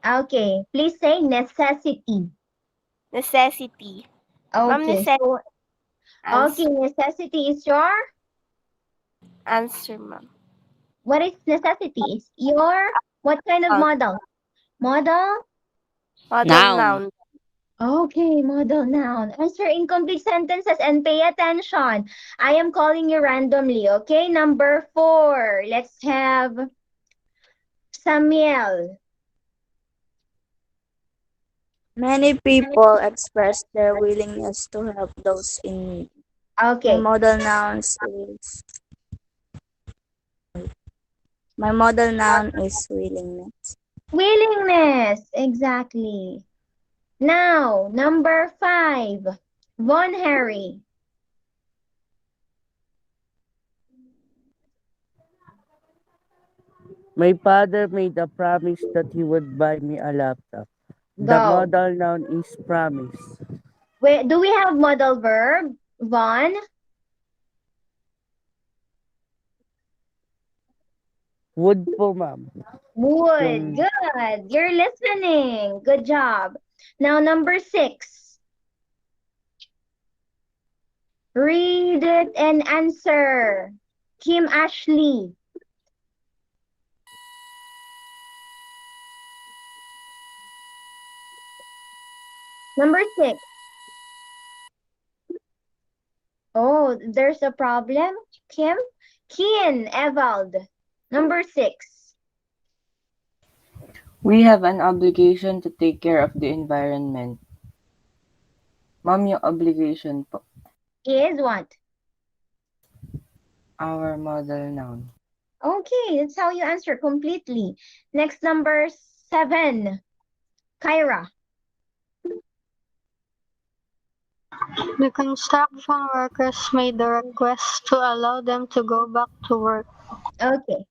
Okay. Please say necessity. Necessity. Ma'am, Okay. So, okay, answer. necessity is your? Answer, ma'am. What is necessity? Is your, what kind of model? Model? Modal noun. Okay, modal noun. Answer incomplete sentences and pay attention. I am calling you randomly, okay? Number 4. Let's have Samuel. Many people express their willingness to help those in need. Okay. My model noun is willingness. Willingness, exactly. Now, number 5. Von Harry. My father made a promise that he would buy me a laptop. The Go. modal noun is promise. Wait, do we have modal verb? Von? Would po, ma'am. Would. Yung Good. You're listening. Good job. Now, number 6. Read it and answer. Kim Ashley. Number 6. Oh, there's a problem, Kim? Kian Evald. Number 6. We have an obligation to take care of the environment. Ma'am, yung obligation po. Is what? Our model noun. Okay, that's how you answer completely. Next, number 7. Kyra. The construction workers made the request to allow them to go back to work. Okay.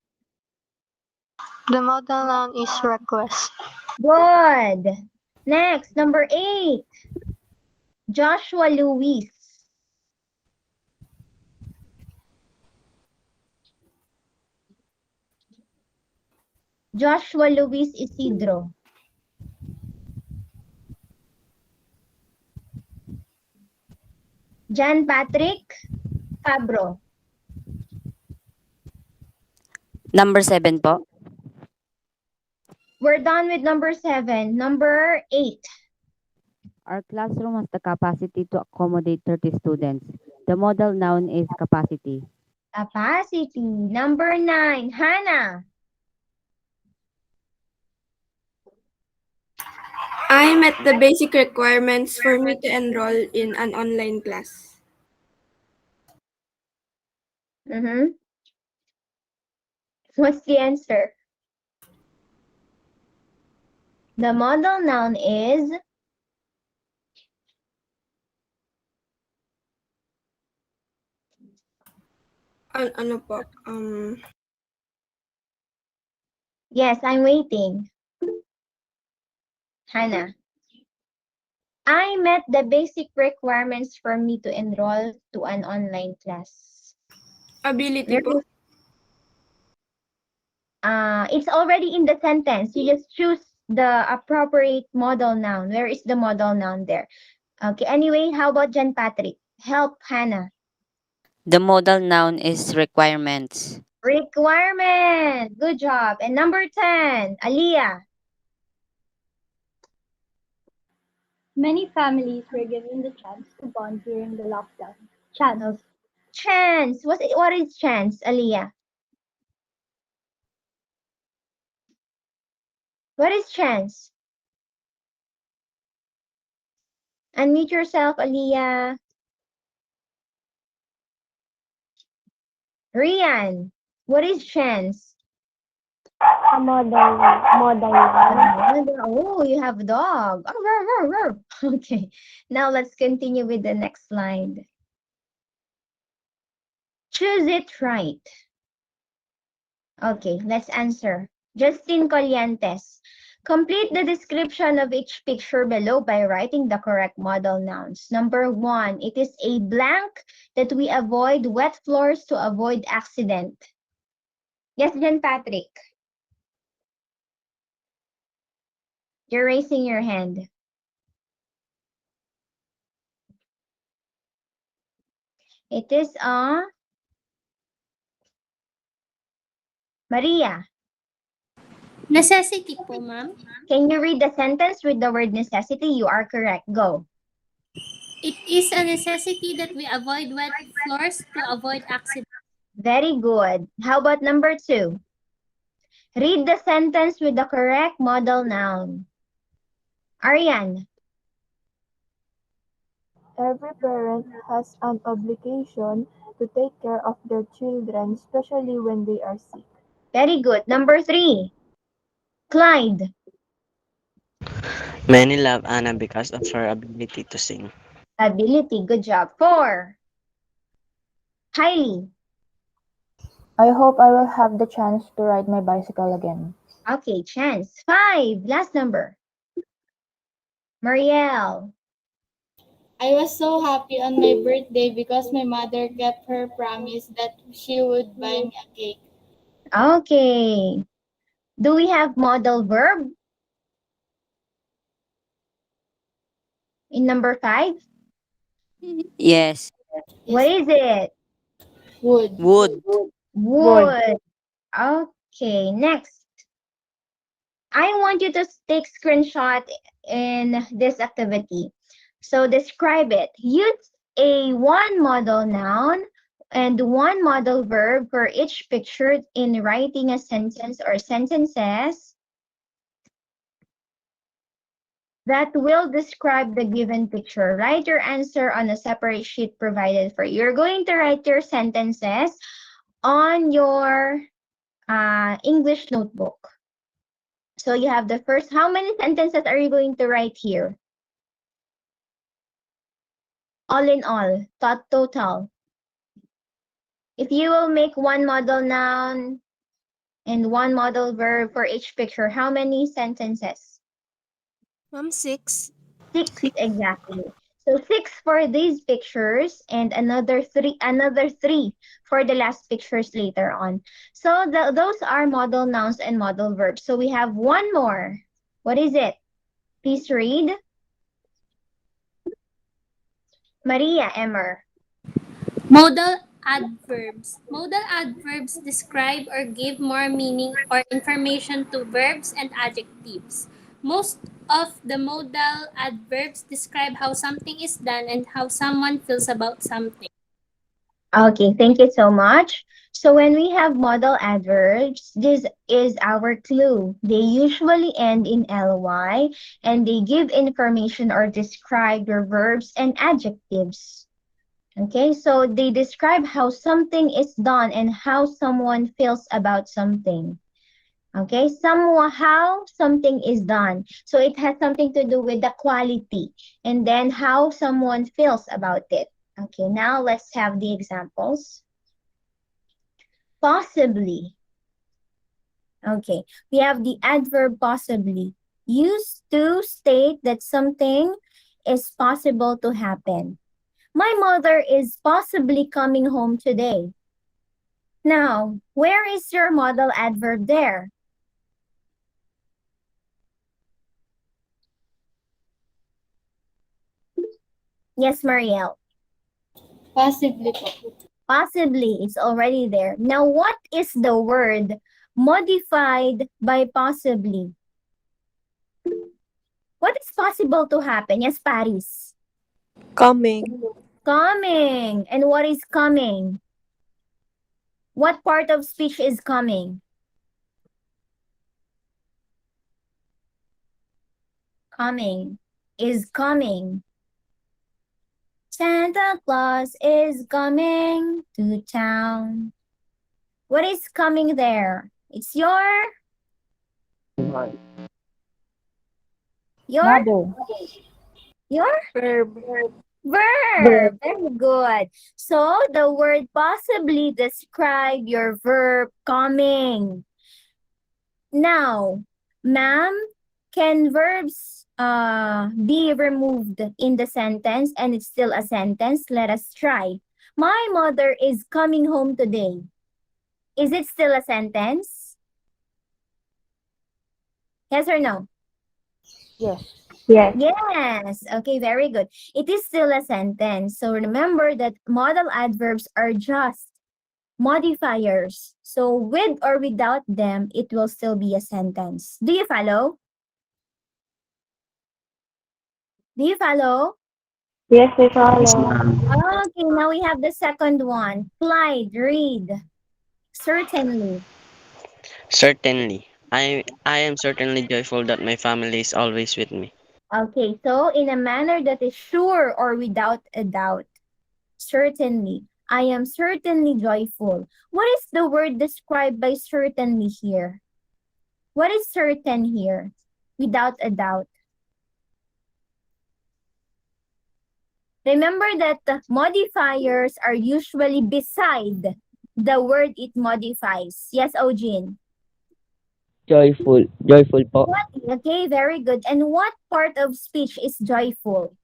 The modal noun is request. Good. Next, number 8. Joshua Luis. Joshua Luis Isidro. Jan Patrick Fabro. Number 7 po. We're done with number 7. Number 8. Our classroom has the capacity to accommodate 30 students. The modal noun is capacity. Capacity. Number 9. Hannah. I met the basic requirements for me to enroll in an online class. What's the answer? The modal noun is Ano po? Yes, I'm waiting. Hannah. I met the basic requirements for me to enroll to an online class. Ability po. It's already in the sentence. You just choose the appropriate modal noun. Where is the modal noun there? Okay, anyway, how about Jan Patrick? Help Hannah. The modal noun is requirements. Requirement. Good job. And number 10, Aliyah. Many families were given the chance to bond during the lockdown. Chance. Chance. What is chance, Aliyah? What is chance? Unmute yourself, Aliyah. Rian, what is chance? A modal noun. Oh, you have a dog. Oh, rrr, rrr, rrr. Okay, now let's continue with the next slide. Choose it right. Okay, let's answer. Justin Colliantes. Complete the description of each picture below by writing the correct modal nouns. Number 1, it is a blank that we avoid wet floors to avoid accident. Yes, Jan Patrick. You're raising your hand. It is Maria. Necessity po, ma'am. Can you read the sentence with the word necessity? You are correct. Go. It is a necessity that we avoid wet floors to avoid accidents. Very good. How about number 2? Read the sentence with the correct modal noun. Ariane. Every parent has an obligation to take care of their children, especially when they are sick. Very good. Number 3, Clyde. Many love Anna because of her ability to sing. Ability. Good job. 4, Kylie. I hope I will have the chance to ride my bicycle again. Okay, chance. 5, last number. Marielle. I was so happy on my birthday because my mother kept her promise that she would buy me a cake. Okay. Do we have modal verb in number 5? Yes. What is it? Would. Would. Would. Okay, next. I want you to take screenshot in this activity. So describe it. Use a one modal noun and one modal verb for each picture in writing a sentence or sentences that will describe the given picture. Write your answer on a separate sheet provided for you. You're going to write your sentences on your English notebook. So you have the first, how many sentences are you going to write here? All in all, total. If you will make one modal noun and one modal verb for each picture, how many sentences? 6. 6 exactly. So 6 for these pictures and another three for the last pictures later on. So those are modal nouns and modal verbs. So we have one more. What is it? Please read. Maria Emmer. Modal adverbs. Modal adverbs describe or give more meaning or information to verbs and adjectives. Most of the modal adverbs describe how something is done and how someone feels about something. Okay, thank you so much. So when we have modal adverbs, this is our clue. They usually end in ly and they give information or describe your verbs and adjectives. Okay, so they describe how something is done and how someone feels about something. Okay, how something is done. So it has something to do with the quality and then how someone feels about it. Okay, now let's have the examples. Possibly. Okay, we have the adverb possibly, used to state that something is possible to happen. My mother is possibly coming home today. Now, where is your modal adverb there? Yes, Marielle. Possibly po. Possibly, it's already there. Now, what is the word modified by possibly? What is possible to happen? Yes, Paris. Coming. Coming. And what is coming? What part of speech is coming? Coming. Is coming. Santa Claus is coming to town. What is coming there? It's your Mother. Verb. Verb. Very good. So the word possibly describe your verb coming. Now, ma'am, can verbs be removed in the sentence and it's still a sentence? Let us try. My mother is coming home today. Is it still a sentence? Yes or no? Yes. Yes. Yes. Okay, very good. It is still a sentence. So remember that modal adverbs are just modifiers. So with or without them, it will still be a sentence. Do you follow? Do you follow? Yes, I Yes, follow. ma'am. Okay, now we have the second one. Clyde, read. Certainly. Certainly. I am certainly joyful that my family is always with me. Okay, so in a manner that is sure or without a doubt. Certainly. I am certainly joyful. What is the word described by certainly here? What is certain here? Without a doubt. Remember that the modifiers are usually beside the word it modifies. Yes, Ojin? Joyful. Joyful po. What? Okay, very good. And what part of speech is joyful?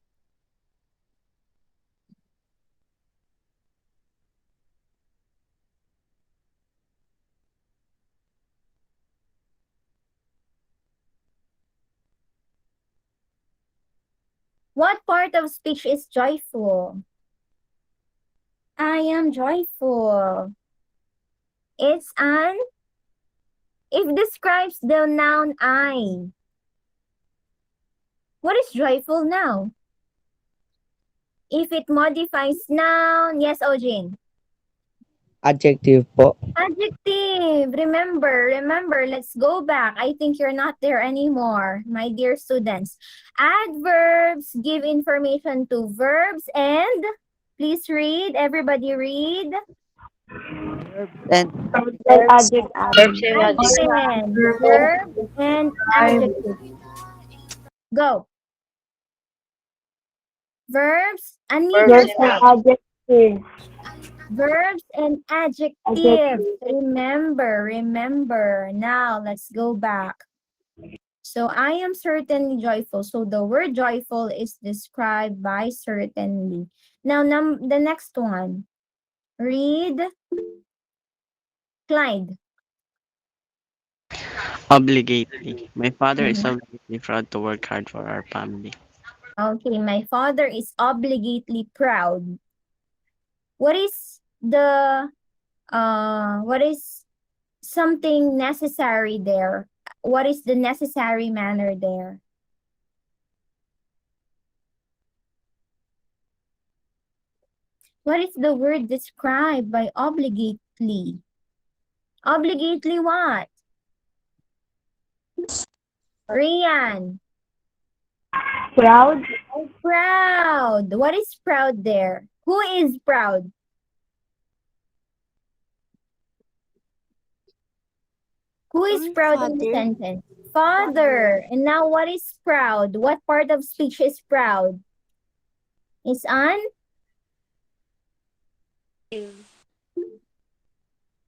What part of speech is joyful? I am joyful. It's an, it describes the noun I. What is joyful now? If it modifies noun, yes, Ojin. Adjective po. Adjective. Remember, let's go back. I think you're not there anymore, my dear students. Adverbs give information to verbs and please read. Everybody read. And Verbs and And verb and adjective. Go. Verbs. Unmute yourself. Adjective. Verbs and adjectives. Remember. Now, let's go back. So, I am certainly joyful. So, the word joyful is described by certainly. Now, the next one. Read. Clyde. Obligately. My father is obligately proud to work hard for our family. Okay, my father is obligately proud. What is something necessary there? What is the necessary manner there? What is the word described by obligately? Obligately what? Rian. Proud. Proud. What is proud there? Who is proud? Who is proud in the sentence? Father. And now what is proud? What part of speech is proud? Is on?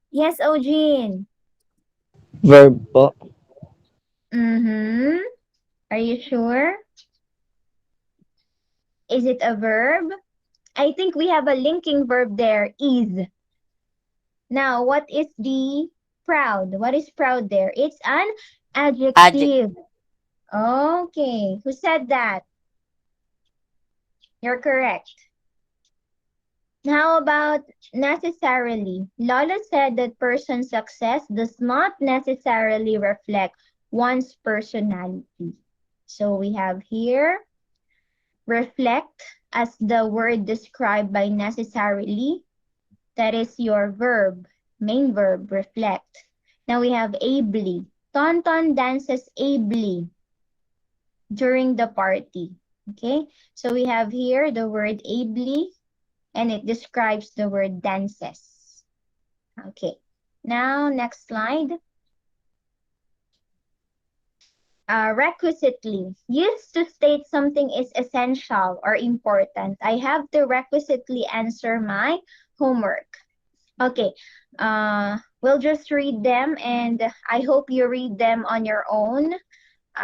Yes, Ojin. Verb po. Mm-hmm. Are you sure? Is it a verb? I think we have a linking verb there, is. Now, what is the proud? What is proud there? It's an adjective. Okay. Who said that? You're correct. How about necessarily? Lola said that person's success does not necessarily reflect one's personality. So we have here reflect as the word described by necessarily. That is your verb, main verb, reflect. Now we have ably. Tonton dances ably during the party. Okay, so we have here the word ably and it describes the word dances. Okay, now next slide. Requisitely. Used to state something is essential or important. I have to requisitely answer my homework. Okay, we'll just read them and I hope you read them on your own.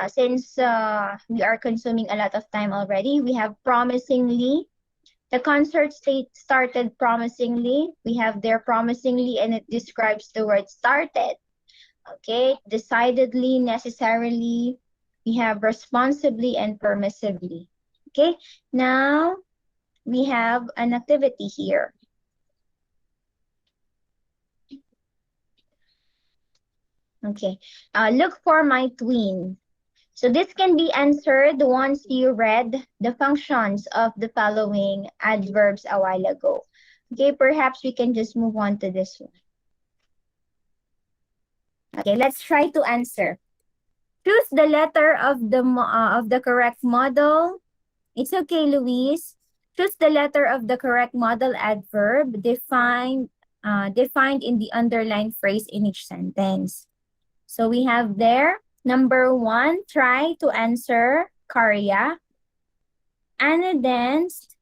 Since we are consuming a lot of time already, we have promisingly. The concert started promisingly. We have there promisingly and it describes the word started. Okay, decidedly, necessarily. We have responsibly and permissively. Okay, now we have an activity here. Okay, look for my twin. So this can be answered once you read the functions of the following adverbs a while ago. Okay, perhaps we can just move on to this one. Okay, let's try to answer. Choose the letter of the correct model. It's okay, Luis. Choose the letter of the correct modal adverb defined in the underlined phrase in each sentence. So we have there, number 1, try to answer Karya. Anna danced.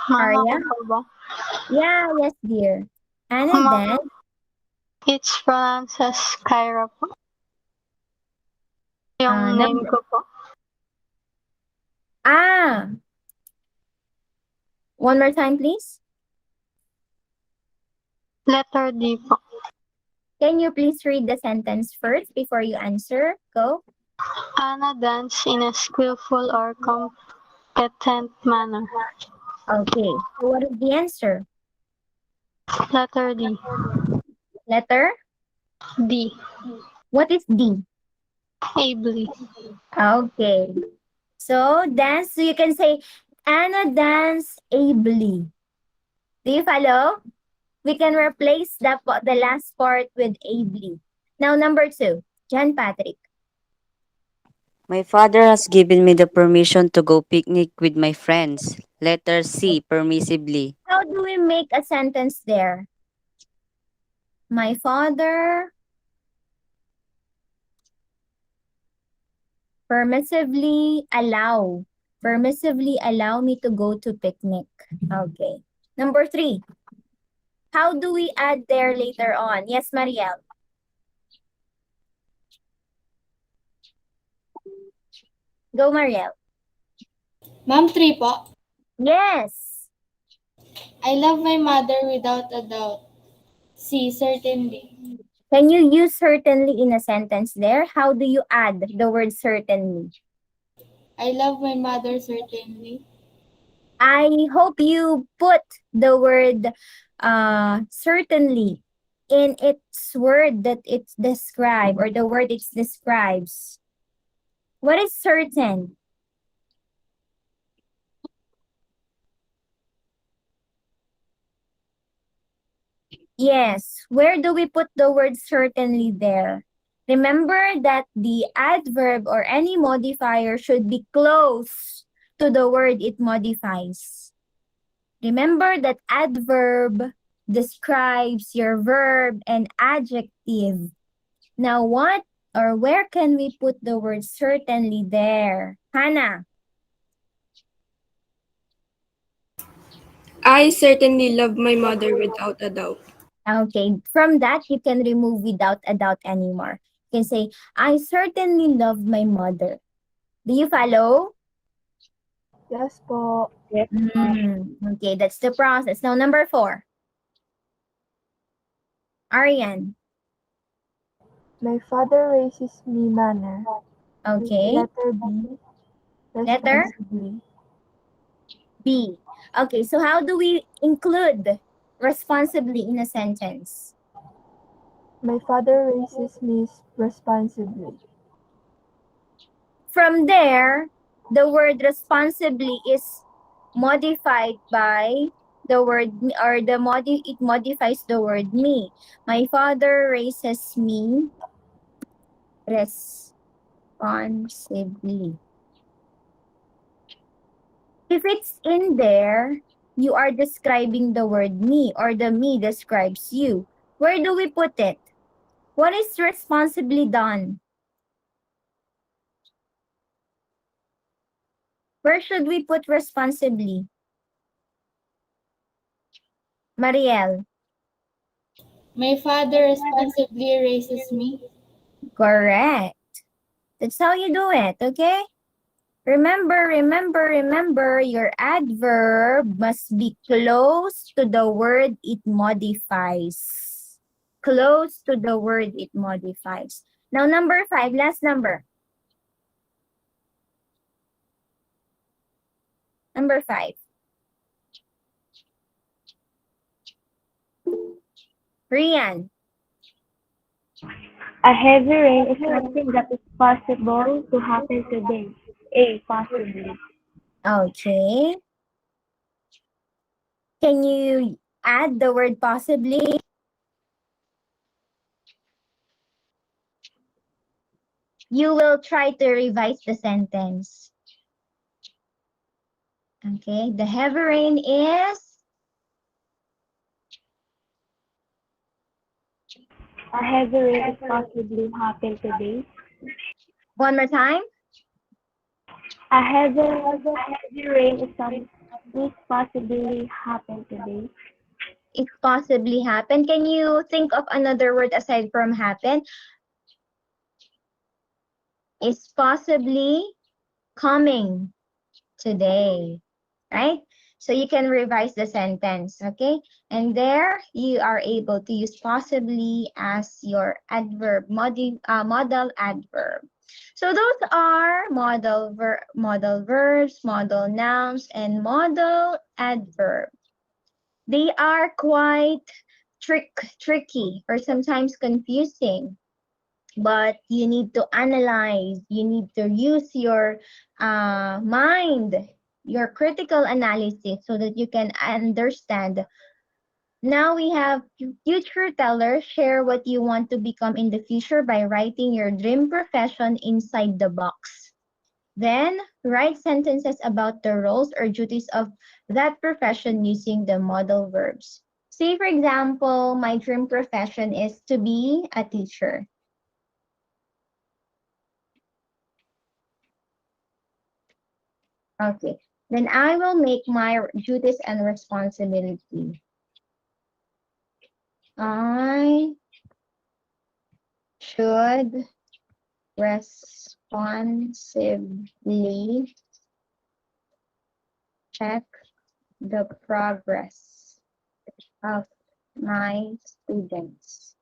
Mama Karya? ko po ba? Yeah, yes, dear. Anna Mama, danced. it's pronounced as Kyra po. Yung name ko po. One more time, please. Letter D po. Can you please read the sentence first before you answer? Go. Anna danced in a skillful or competent manner. Okay. So what is the answer? Letter D. Letter? D. What is D? Ably. Okay. So dance, so you can say, Anna danced ably. Do you follow? We can replace the last part with ably. Now, number 2, John Patrick. My father has given me the permission to go picnic with my friends. Letter C, permissibly. How do we make a sentence there? My father permissively allow me to go to picnic. Okay. Number 3. How do we add there later on? Yes, Marielle. Go, Marielle. Ma'am, 3 po. Yes. I love my mother without a doubt. C, certainly. Can you use certainly in a sentence there? How do you add the word certainly? I love my mother certainly. I hope you put the word certainly in its word that it's described or the word it describes. What is certain? Yes. Where do we put the word certainly there? Remember that the adverb or any modifier should be close to the word it modifies. Remember that adverb describes your verb and adjective. Now what or where can we put the word certainly there? Hannah. I certainly love my mother without a doubt. Okay, from that, you can remove without a doubt anymore. You can say, I certainly love my mother. Do you follow? Yes po. Okay, that's the process. Now, number 4. Ariane. My father raises me manner. Okay. Letter B. Letter? Responsibly. B. Okay, so how do we include responsibly in a sentence? My father raises me responsibly. From there, the word responsibly is modified by the word or it modifies the word me. My father raises me responsibly. If it's in there, you are describing the word me or the me describes you. Where do we put it? What is responsibly done? Where should we put responsibly? Marielle. My father responsibly raises me. Correct. That's how you do it, okay? Remember, your adverb must be close to the word it modifies. Close to the word it modifies. Now, number 5, last number. Number 5. Rian. A heavy rain is something that is possible to happen today. A, possibly. Okay. Can you add the word possibly? You will try to revise the sentence. Okay, the heavy rain is A heavy rain is possibly happen today. one more time. A heavy rain is possibly happen today. It possibly happened. Can you think of another word aside from happen? Is possibly coming today, right? So you can revise the sentence, okay? And there you are able to use possibly as your modal adverb. So those are modal verbs, modal nouns, and modal adverb. They are quite tricky or sometimes confusing, but you need to analyze, you need to use your mind, your critical analysis so that you can understand. Now we have future tellers. Share what you want to become in the future by writing your dream profession inside the box. Then write sentences about the roles or duties of that profession using the modal verbs. Say, for example, my dream profession is to be a teacher. Okay, then I will make my duties and responsibility. I should responsibly check the progress of my students.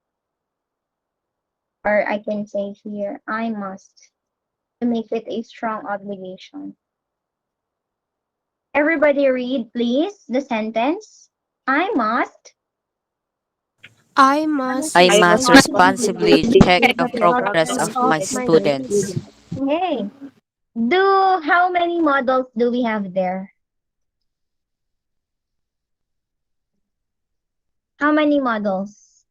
Or I can say here, I must, to make it a strong obligation. Everybody read, please, the sentence. I must. I must I must responsibly responsibly check check the the progress progress of of my my students. students. Okay. How many models do we have there? How many models?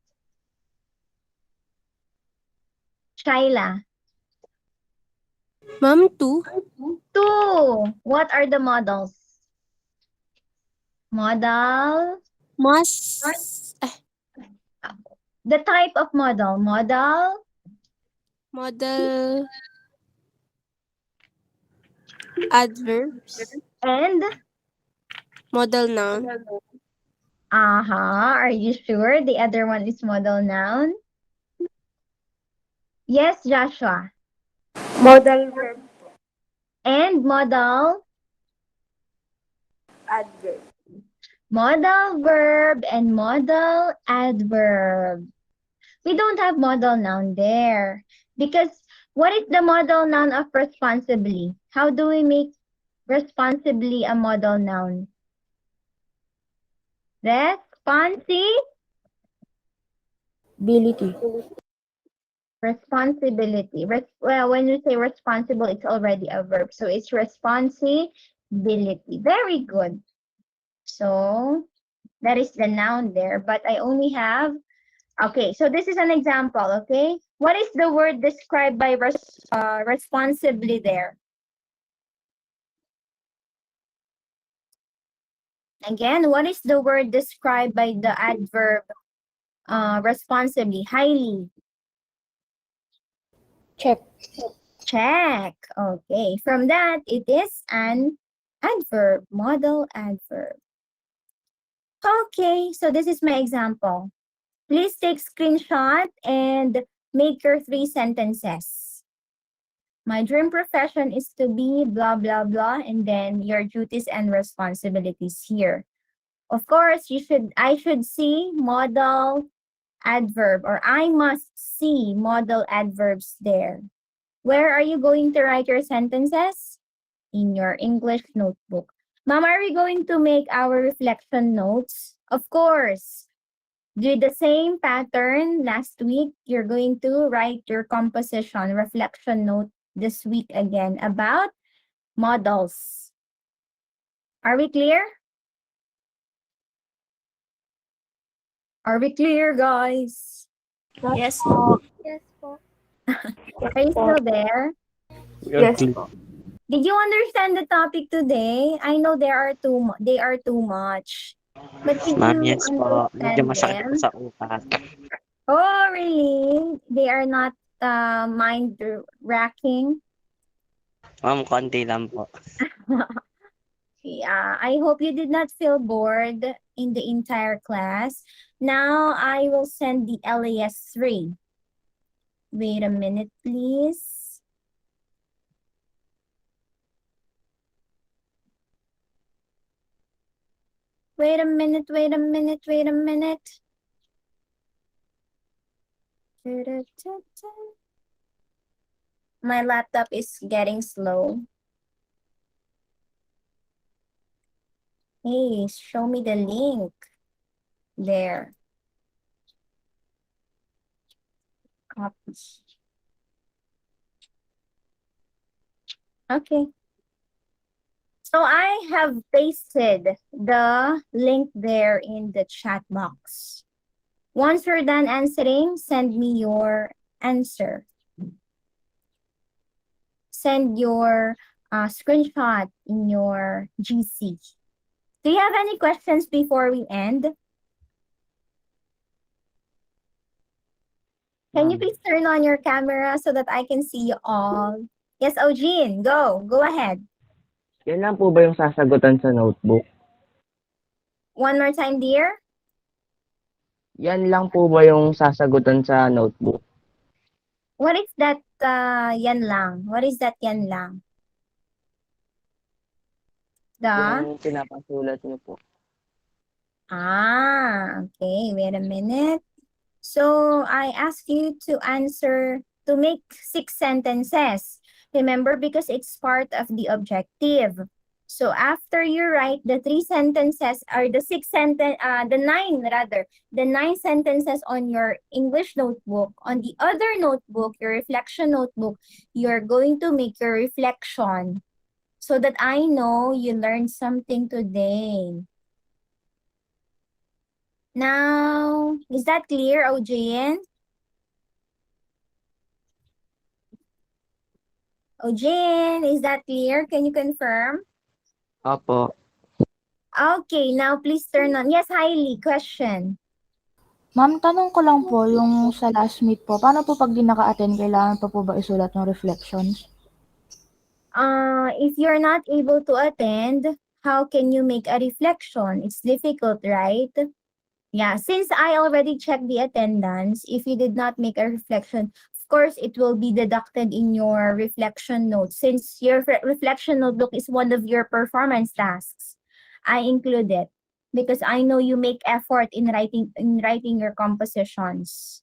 Shaila. Ma'am, two. Two. What are the models? Model. Must. The type of model. Modal adverbs. And? Modal noun. Are you sure the other one is modal noun? Yes, Joshua. Modal verb. And modal? Adverb. Modal verb and modal adverb. We don't have modal noun there. Because what is the modal noun of responsibly? How do we make responsibly a modal noun? Ability. Responsibility. Well, when you say responsible, it's already a verb. So it's responsibility. Very good. So that is the noun there. But I only have, okay, so this is an example, okay? What is the word described by responsibly there? Again, what is the word described by the adverb responsibly? Highly. Check. Check. Okay. From that, it is an adverb, modal adverb. Okay, so this is my example. Please take screenshot and make your 3 sentences. My dream profession is to be blah, blah, blah, and then your duties and responsibilities here. Of course, I should see modal adverb, or I must see modal adverbs there. Where are you going to write your sentences? In your English notebook. Mom, are we going to make our reflection notes? Of course. Do the same pattern last week. You're going to write your composition reflection note this week again about models. Are we clear? Are we clear, guys? Yes. Yes po. Are you still there? Yes Ugly. po. Did you understand the topic today? I know they are too much. But did Ma'am, you yes po. Medyo understand masakit po them? sa utak. Oh, really? They are not mind racking. Ma'am, konti lang po. Yeah, I hope you did not feel bored in the entire class. Now I will send the LAS 3. Wait a minute, please. Wait a minute, wait a minute, wait a minute. My laptop is getting slow. Hey, show me the link. There. Copy. Okay. So I have pasted the link there in the chat box. Once you're done answering, send me your answer. Send your screenshot in your GC. Do you have any questions before we end? Can you please turn on your camera so that I can see you all? Yes, Eugene, go. Go ahead. Yan lang po ba yung sasagutan sa notebook? One more time, dear. Yan lang po ba yung sasagutan sa notebook? What is that yan lang? What is that yan lang? Yung pinapasulat niyo po. Okay. Wait a minute. So I asked you to answer, to make 6 sentences. Remember, because it's part of the objective. So after you write the 3 sentences, or the 6 sentence, the 9 rather, the 9 sentences on your English notebook, on the other notebook, your reflection notebook, you're going to make your reflection so that I know you learned something today. Now, is that clear, Eugene? Eugene, is that clear? Can you confirm? Opo. Okay, now please turn on. Yes, Hailey, question. Ma'am, tanong ko lang po, yung sa last meet po, paano po pag di naka-attend, kailangan pa po ba isulat ng reflections? If you're not able to attend, how can you make a reflection? It's difficult, right? Yeah, since I already checked the attendance, if you did not make a reflection, of course, it will be deducted in your reflection note. Since your reflection notebook is one of your performance tasks, I include it because I know you make effort in writing your compositions.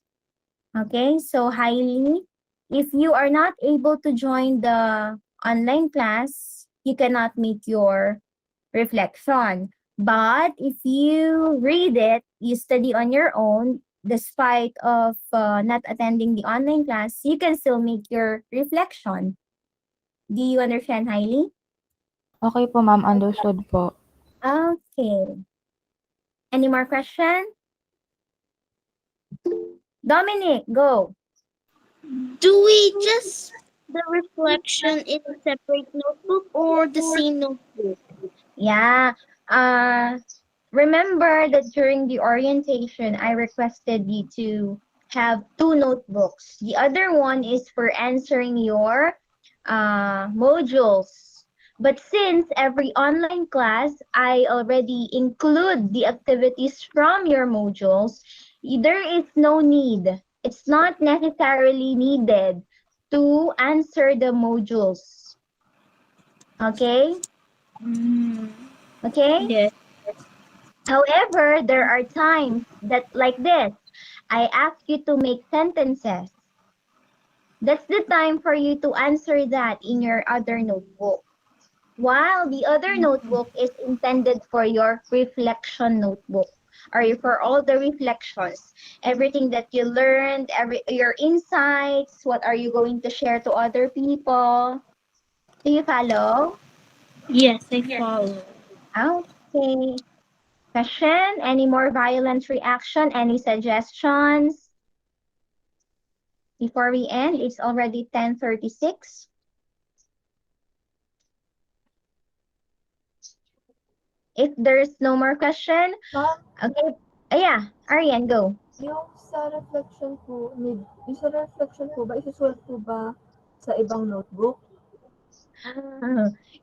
Okay, so Hailey, if you are not able to join the online class, you cannot make your reflection. But if you read it, you study on your own, despite of not attending the online class, you can still make your reflection. Do you understand, Hailey? Okay po, ma'am. Understood po. Okay. Any more question? Dominic, go. Do we just the reflection in a separate notebook or the same notebook? Yeah. Remember that during the orientation, I requested you to have 2 notebooks. The other one is for answering your modules. But since every online class, I already include the activities from your modules, there is no need. It's not necessarily needed to answer the modules. Okay? Okay? Yes. However, there are times that like this, I ask you to make sentences. That's the time for you to answer that in your other notebook. While the other notebook is intended for your reflection notebook, or for all the reflections, everything that you learned, your insights, what are you going to share to other people. Do you follow? Yes, I follow. Okay. Question? Any more violent reaction? Any suggestions? before we end? It's already 10:36. If there's no more question, Ma'am, okay. Yeah, Ariane, go. yung sa reflection po ba, isusulat po ba sa ibang notebook?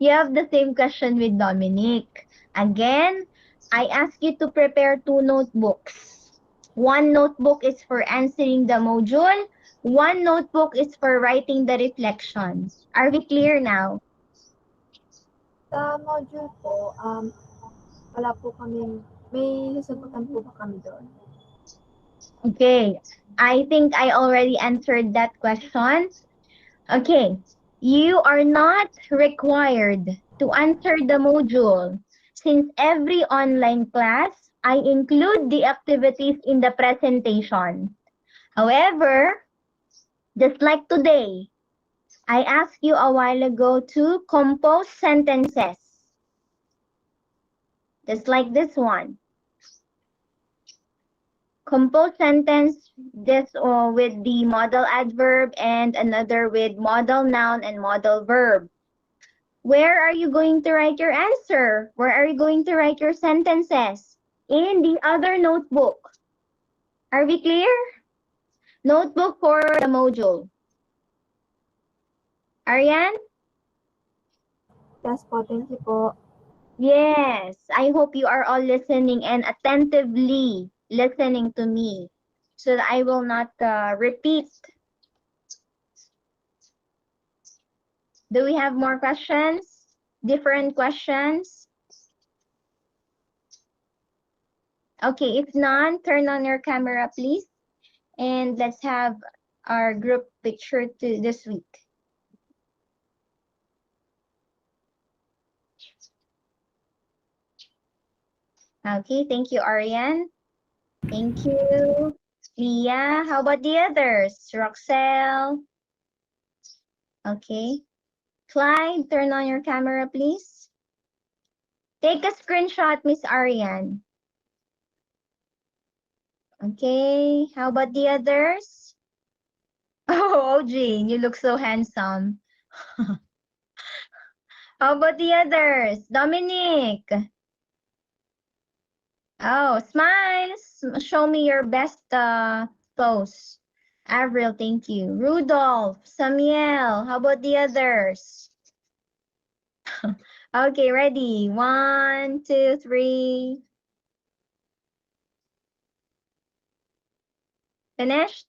You have the same question with Dominic. Again, I ask you to prepare two notebooks. One notebook is for answering the module. One notebook is for writing the reflection. Are we clear now? Sa module po, wala po kaming, may sasagutan po ba kami doon? Okay, I think I already answered that question. Okay, you are not required to answer the module. Since every online class, I include the activities in the presentation. However, just like today, I asked you a while ago to compose sentences. Just like this one. Compose sentence this with the modal adverb and another with modal noun and modal verb. Where are you going to write your answer? Where are you going to write your sentences? In the other notebook. Are we clear? Notebook for the module. Ariane? Yes po, thank you po. Yes, I hope you are all listening and attentively listening to me so that I will not repeat. Do we have more questions? Different questions? Okay, if none, turn on your camera, please. And let's have our group picture to this week. Okay, thank you, Ariane. Thank you. Leah, how about the others? Roxelle. Okay. Clyde, turn on your camera, please. Take a screenshot, Miss Ariane. Okay, how about the others? Oh, Jean, you look so handsome. How about the others? Dominic. Oh, smiles. Show me your best pose. Avril, thank you. Rudolph, Samuel, how about the others? Okay, ready? 1, 2, 3. Finished?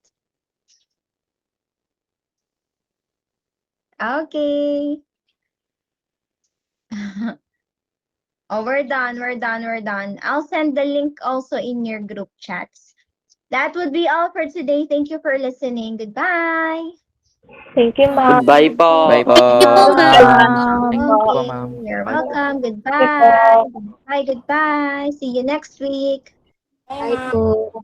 Okay. Oh, we're done. I'll send the link also in your group chats. That would be all for today. Thank you for listening. Goodbye. Thank you, ma'am. Goodbye po. Okay, you're welcome. Goodbye. Goodbye. See you next week. Bye po.